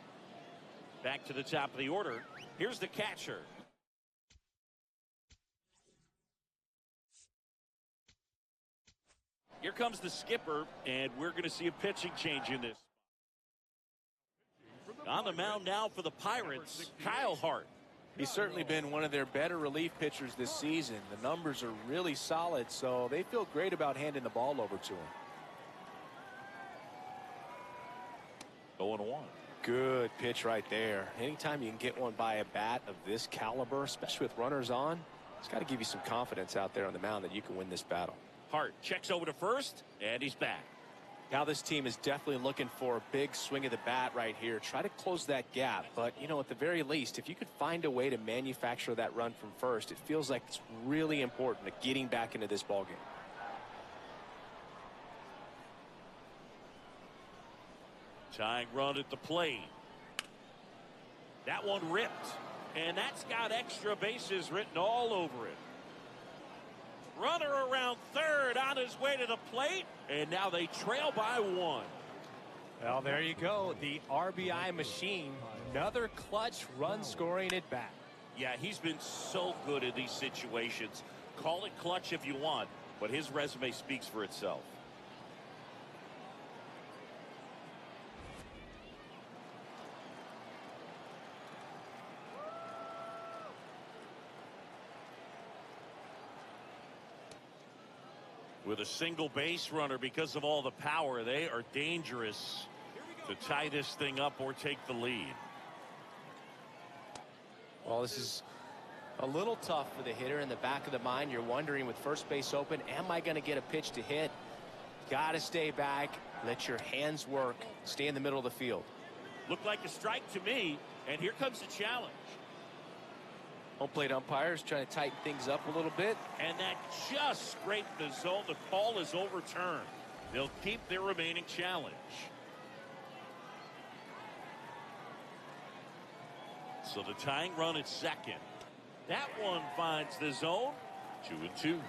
Back to the top of the order. Here's the catcher. Here comes the skipper, and we're going to see a pitching change in this. On the mound now for the Pirates, Kyle Hart. He's certainly been one of their better relief pitchers this season. The numbers are really solid, so they feel great about handing the ball over to him. 0-1. Good pitch right there. Anytime you can get one by a bat of this caliber, especially with runners on, it's got to give you some confidence out there on the mound that you can win this battle. Hart checks over to first, and he's back. Now this team is definitely looking for a big swing of the bat right here. Try to close that gap. But, you know, at the very least, if you could find a way to manufacture that run from first, it feels like it's really important to getting back into this ballgame. Tying run at the plate. That one ripped. And that's got extra bases written all over it. Runner around third on his way to the plate. And now they trail by 1. Well, there you go. The RBI machine. Another clutch run scoring at bat. Yeah, he's been so good in these situations. Call it clutch if you want, but his resume speaks for itself. With a single base runner, because of all the power, they are dangerous to tie this thing up or take the lead. Well, this is a little tough for the hitter. In the back of the mind, you're wondering, with first base open, am I going to get a pitch to hit? Got to stay back, let your hands work, stay in the middle of the field. Looked like a strike to me, and here comes the challenge. Home plate umpires trying to tighten things up a little bit. And that just scraped the zone. The call is overturned. They'll keep their remaining challenge. So the tying run at second. That one finds the zone. 2-2.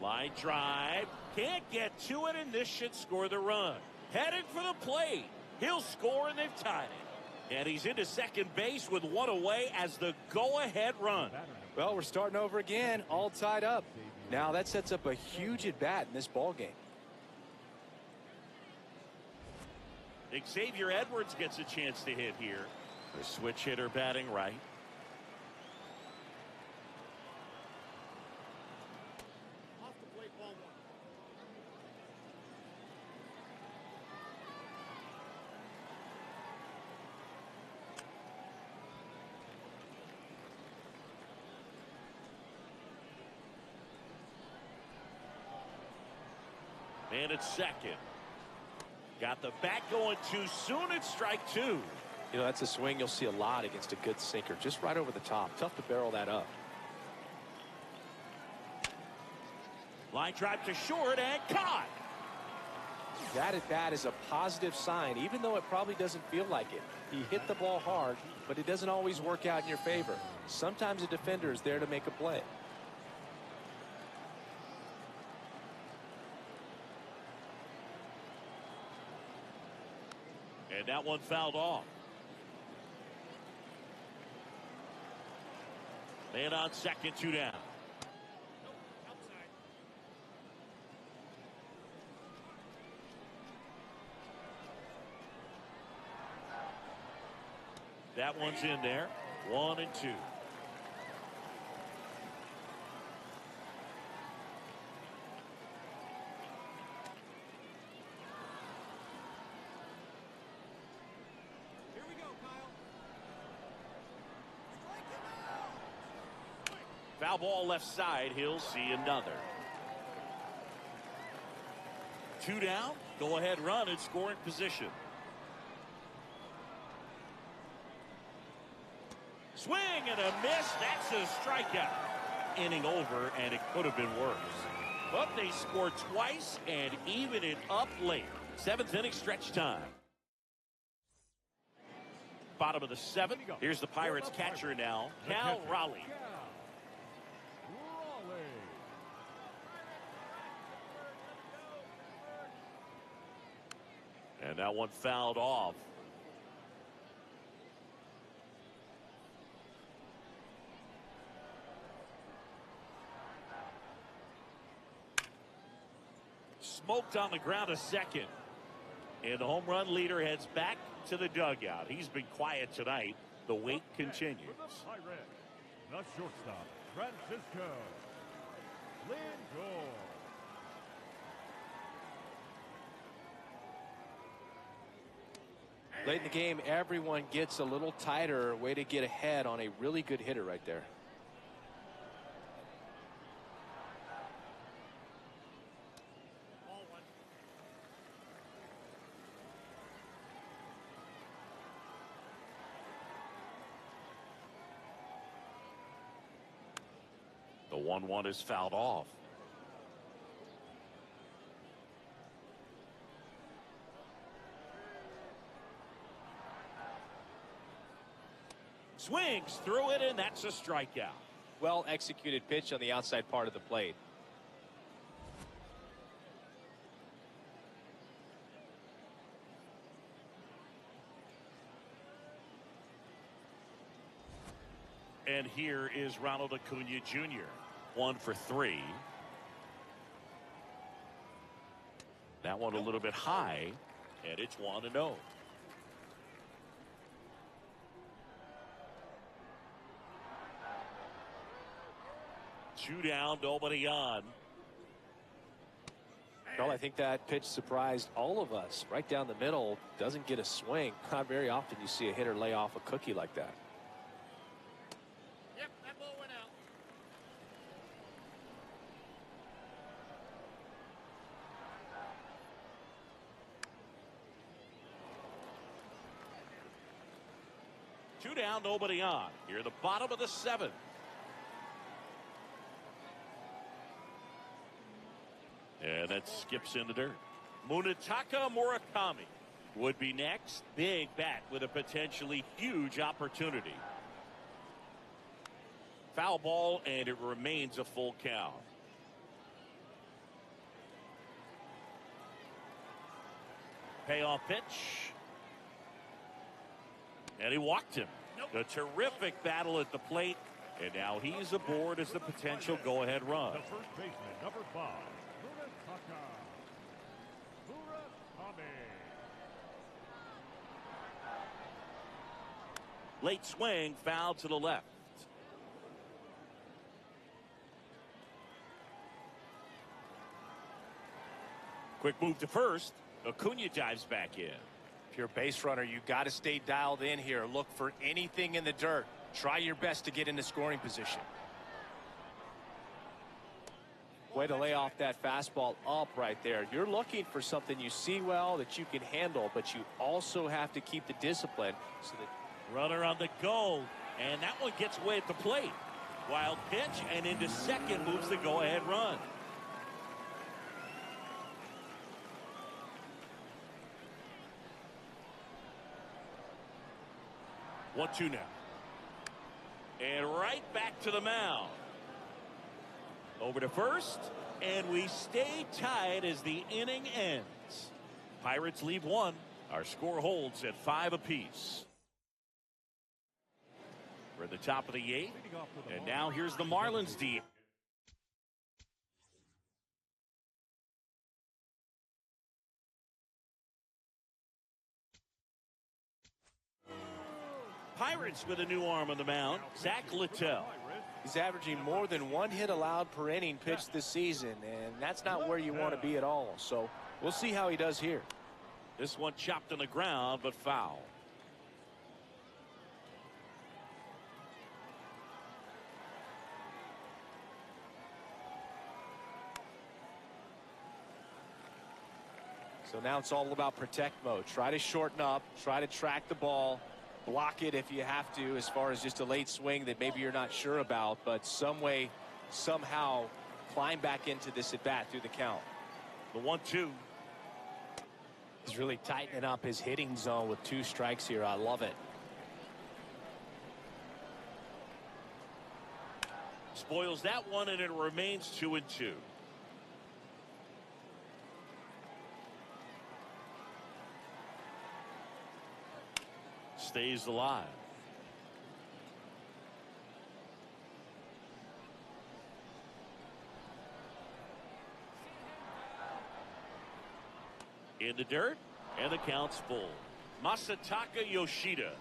Line drive. Can't get to it, and this should score the run. Headed for the plate. He'll score, and they've tied it. And he's into second base with 1 away as the go-ahead run. Well, we're starting over again, all tied up. Now that sets up a huge at-bat in this ballgame. Xavier Edwards gets a chance to hit here. The switch hitter batting right. And it's second. Got the bat going too soon. It's strike two. You know, that's a swing you'll see a lot against a good sinker. Just right over the top. Tough to barrel that up. Line drive to short and caught. That at bat is a positive sign, even though it probably doesn't feel like it. He hit the ball hard, but it doesn't always work out in your favor. Sometimes a defender is there to make a play. And that one fouled off. Man on second, 2 down. That one's in there. 1 and 2. Here we go, Kyle. Foul ball left side. He'll see another. 2 down. Go ahead run in scoring position. Swing and a miss. That's a strikeout. Inning over, and it could have been worse. But they scored twice and even it up late. 7th inning stretch time. Bottom of the 7th. Here's the Pirates catcher now, Cal Raleigh. And that one fouled off. Smoked on the ground a second. And the home run leader heads back to the dugout. He's been quiet tonight. The wait continues. The shortstop, Francisco Lindor. Late in the game, everyone gets a little tighter. Way to get ahead on a really good hitter right there. The 1-1 is fouled off. Swings through it, and that's a strikeout. Well executed pitch on the outside part of the plate. And here is Ronald Acuna Jr. 1 for 3. That one a little bit high, and it's 1-0. Two down, nobody on. Well, I think that pitch surprised all of us. Right down the middle, doesn't get a swing. Not very often you see a hitter lay off a cookie like that. Yep, that ball went out. Two down, nobody on. Here at the bottom of the 7th. And that skips in the dirt. Munetaka Murakami would be next. Big bat with a potentially huge opportunity. Foul ball, and it remains a full count. Payoff pitch. And he walked him. A terrific battle at the plate. And now he's aboard as the potential go-ahead run. The first baseman, number 5, Munetaka Murakami. Late swing, foul to the left. Quick move to first. Acuna dives back in. If you're a base runner, you got to stay dialed in here. Look for anything in the dirt. Try your best to get into scoring position. Way to lay off that fastball up right there. You're looking for something you see well that you can handle, but you also have to keep the discipline. So that Runner on the go, and that one gets away at the plate. Wild pitch, and into second moves the go-ahead run. One, two now. And right back to the mound. Over to first, and we stay tied as the inning ends. Pirates leave one. Our score holds at 5 apiece. We're at the top of the 8th, and now here's the Marlins D. Pirates with a new arm on the mound, Zach Littell. he's averaging more than 1 hit allowed per inning pitched this season, and that's not where you want to be at all. So we'll see how he does here. This one chopped on the ground, but foul. So now it's all about protect mode. Try to shorten up, try to track the ball, block it if you have to, as far as just a late swing that maybe you're not sure about, but some way, somehow climb back into this at bat through the count. The 1-2. He's really tightening up his hitting zone with 2 strikes here. I love it. Spoils that one, and it remains 2-2. Stays alive. In the dirt, and the count's full. Masataka Yoshida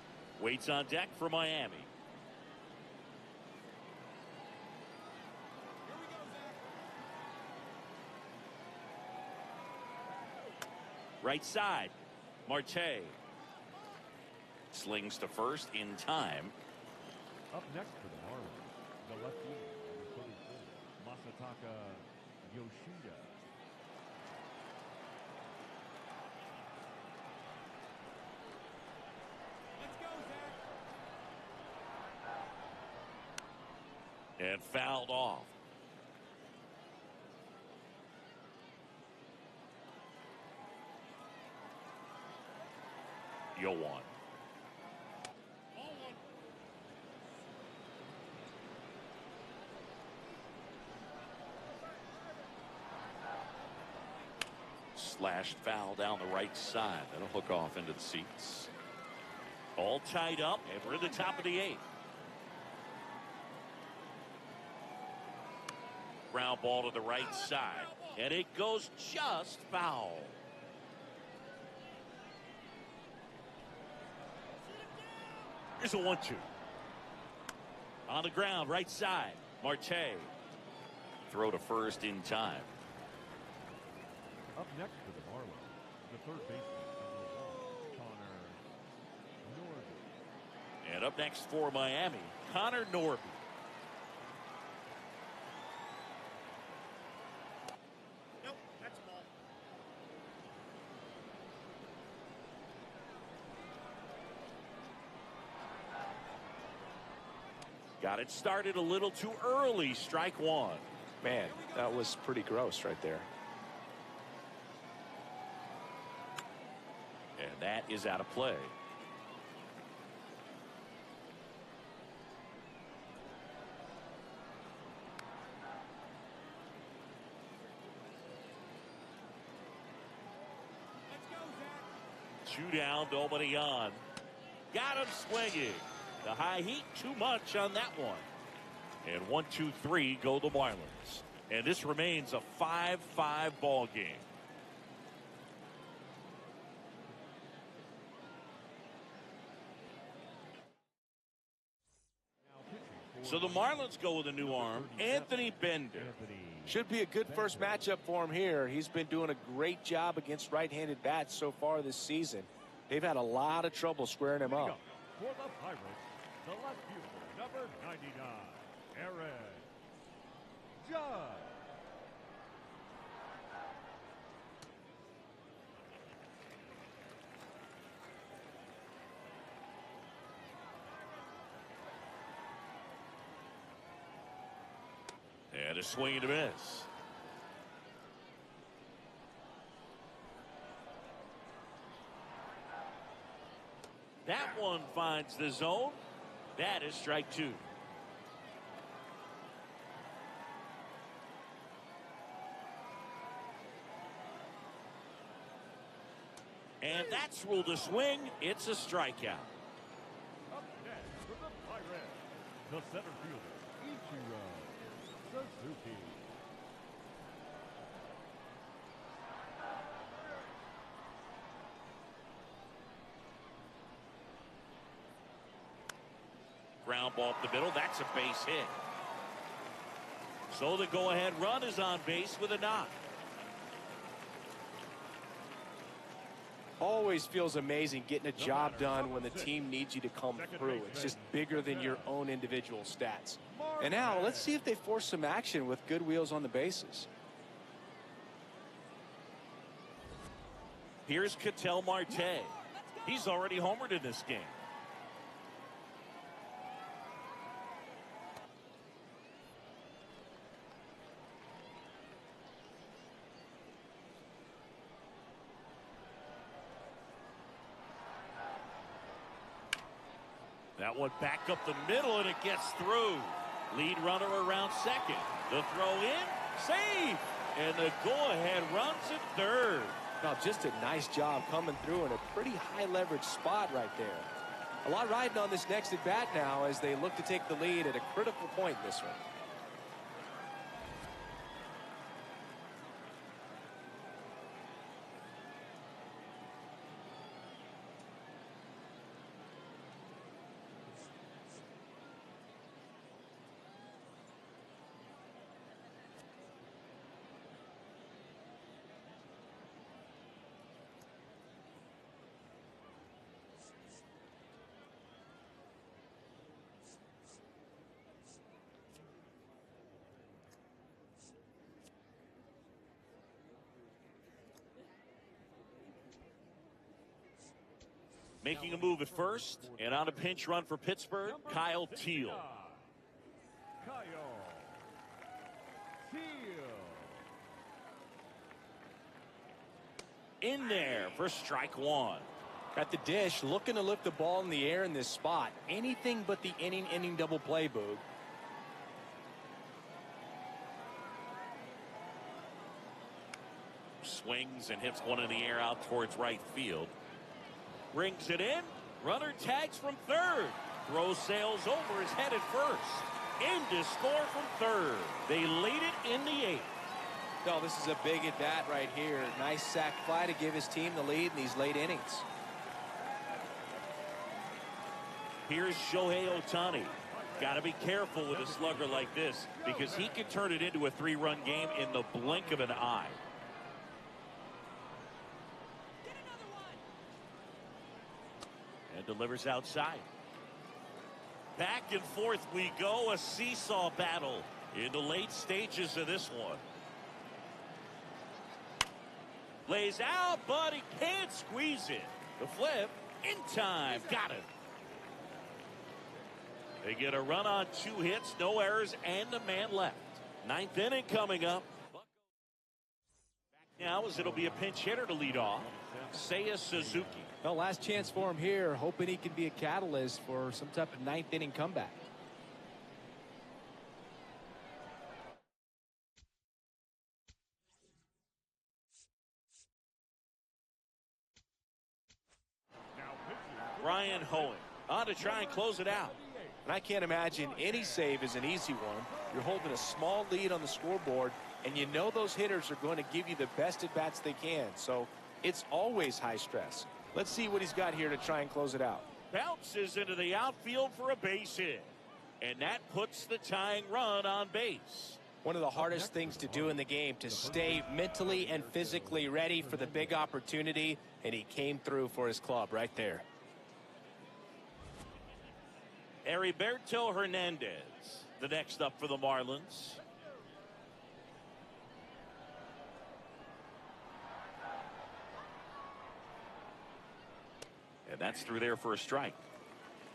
waits on deck for Miami. Right side, Marte. Slings to first in time. Up next for the Marlins, the left fielder, number 34, Masataka Yoshida. Let's go, Zach. And fouled off. Yo one. Slashed foul down the right side. That'll hook off into the seats. All tied up, and we're at the top of the 8th. Ground ball to the right side, and it goes just foul. Here's a 1-2. On the ground, right side, Marte. Throw to first in time. Up next for the Marlins, the third baseman, number 1, Connor Norby. And up next for Miami, Connor Norby. Nope, that's a ball. Got it started a little too early. Strike one. Man, that was pretty gross right there. And that is out of play. Let's go, Zach. 2 down, nobody on. Got him swinging. The high heat, too much on that one. And 1, 2, 3 go the Marlins. And this remains a 5-5 ball game. So the Marlins go with a new arm, Anthony Bender. Should be a good first matchup for him here. He's been doing a great job against right-handed bats so far this season. They've had a lot of trouble squaring him up. For the Pirates, the left fielder, number 99, Aaron Judge. And a swing and a miss. That one finds the zone. That is strike two. And that's ruled a swing. It's a strikeout. Up next for the Pirates, the center fielder, Ichiro Suzuki. Ground ball up the middle. That's a base hit. So the go-ahead run is on base with a knock. Always feels amazing getting a job done when the team needs you to come through. It's just bigger than your own individual stats. And now let's see if they force some action with good wheels on the bases. Here's Ketel Marte. He's already homered in this game. That one back up the middle, and it gets through. Lead runner around second. The throw in, safe. And the go-ahead runs at third. Now, just a nice job coming through in a pretty high leverage spot right there. A lot riding on this next at bat now as they look to take the lead at a critical point in this one. Making a move at first, and on a pinch run for Pittsburgh, Kyle Teal. Kyle Teal. In there for strike one. At the dish, looking to lift the ball in the air in this spot. Anything but the inning double play, Boog. Swings and hits one in the air out towards right field. Brings it in. Runner tags from third. Throw sails over his head at first. In to score from third. They lead it in the eighth. No, this is a big at bat right here. Nice sac fly to give his team the lead in these late innings. Here's Shohei Ohtani. Got to be careful with a slugger like this because he can turn it into a three-run game in the blink of an eye. And delivers outside. Back and forth we go. A seesaw battle in the late stages of this one. Lays out, but he can't squeeze it. The flip in time. Got it. They get a run on 2 hits, no errors, and a man left. 9th inning coming up. Back now as it'll be a pinch hitter to lead off. Seiya Suzuki. Well, last chance for him here, hoping he can be a catalyst for some type of 9th inning comeback. Ryan Hoeing on to try and close it out. And I can't imagine any save is an easy one. You're holding a small lead on the scoreboard, and you know those hitters are going to give you the best at-bats they can. So it's always high stress. Let's see what he's got here to try and close it out. Bounces into the outfield for a base hit. And that puts the tying run on base. One of the hardest things to do in the game, to stay mentally and physically ready for the big opportunity, and he came through for his club right there. Heriberto Hernandez, the next up for the Marlins. And that's through there for a strike.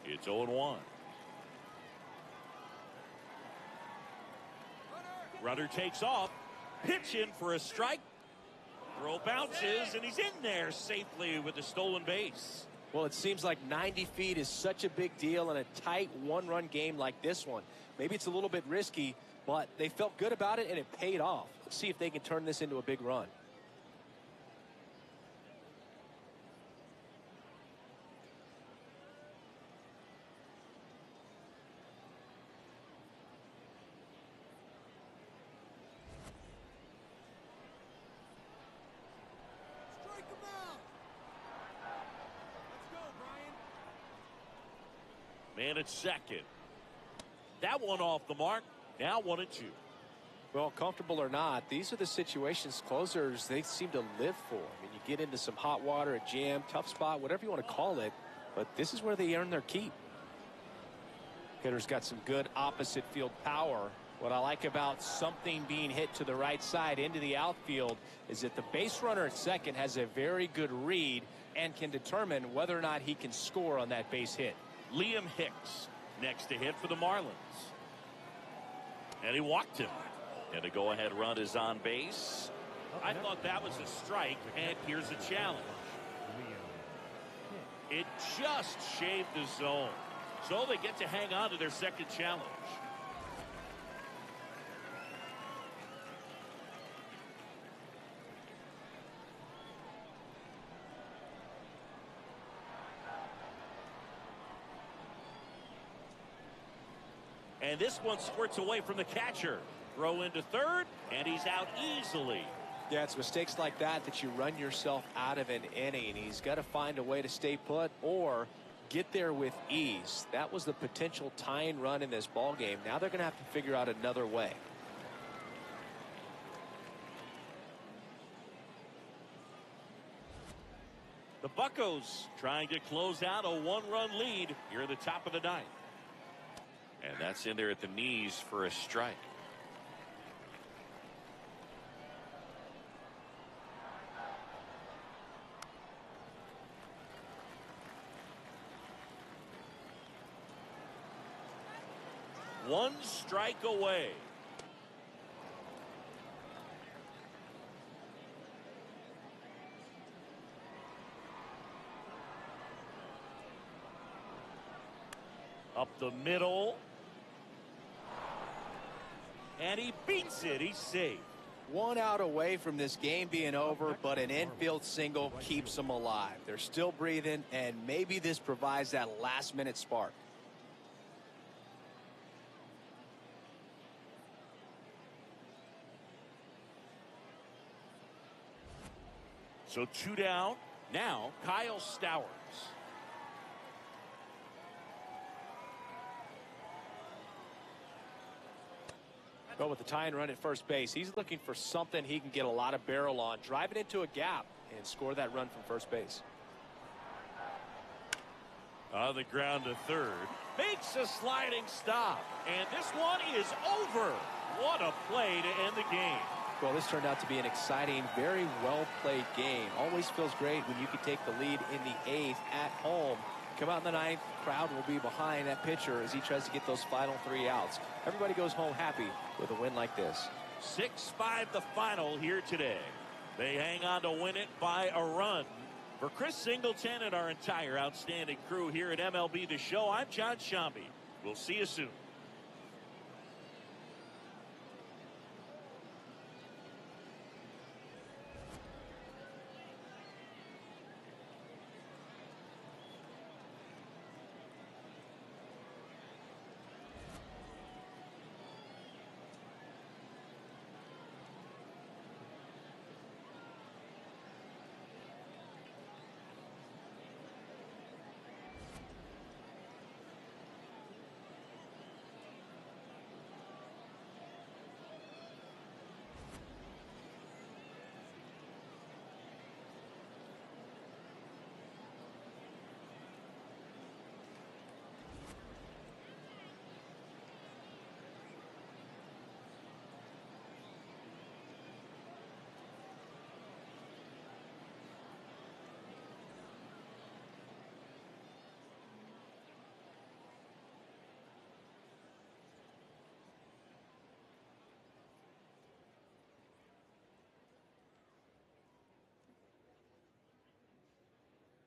It's 0-1. Runner takes off. Pitch in for a strike. Throw bounces, and he's in there safely with the stolen base. Well, it seems like 90 feet is such a big deal in a tight one-run game like this one. Maybe it's a little bit risky, but they felt good about it, and it paid off. Let's see if they can turn this into a big run. Strike him out. Let's go, Brian. Man at second. That one off the mark. Now 1-2. Well, comfortable or not, these are the situations closers they seem to live for. I mean, you get into some hot water, a jam, tough spot, whatever you want to call it, but this is where they earn their keep. Hitter's got some good opposite field power. What I like about something being hit to the right side into the outfield is that the base runner at second has a very good read and can determine whether or not he can score on that base hit. Liam Hicks next to hit for the Marlins. And he walked him. And a go-ahead run is on base. I thought that was a strike, and here's a challenge. It just shaved the zone. So they get to hang on to their second challenge. And this one squirts away from the catcher. Throw into third, and he's out easily. Yeah, it's mistakes like that that you run yourself out of an inning. He's got to find a way to stay put or get there with ease. That was the potential tying run in this ball game. Now they're going to have to figure out another way. The Buccos trying to close out a one-run lead here at the top of the ninth. And that's in there at the knees for a strike. One strike away. Up the middle. And he beats it. He's safe. 1 out away from this game being over, but an infield single keeps them alive. They're still breathing, and maybe this provides that last-minute spark. So 2 down. Now Kyle Stowers. But with the tying run at first base, he's looking for something he can get a lot of barrel on, drive it into a gap, and score that run from first base. On the ground to third. Makes a sliding stop. And this one is over. What a play to end the game. Well, this turned out to be an exciting, very well-played game. Always feels great when you can take the lead in the 8th at home. Come out in the 9th, crowd will be behind that pitcher as he tries to get those final 3 outs. Everybody goes home happy with a win like this. 6-5 the final here today. They hang on to win it by a run. For Chris Singleton and our entire outstanding crew here at MLB The Show, I'm John Shambi. We'll see you soon.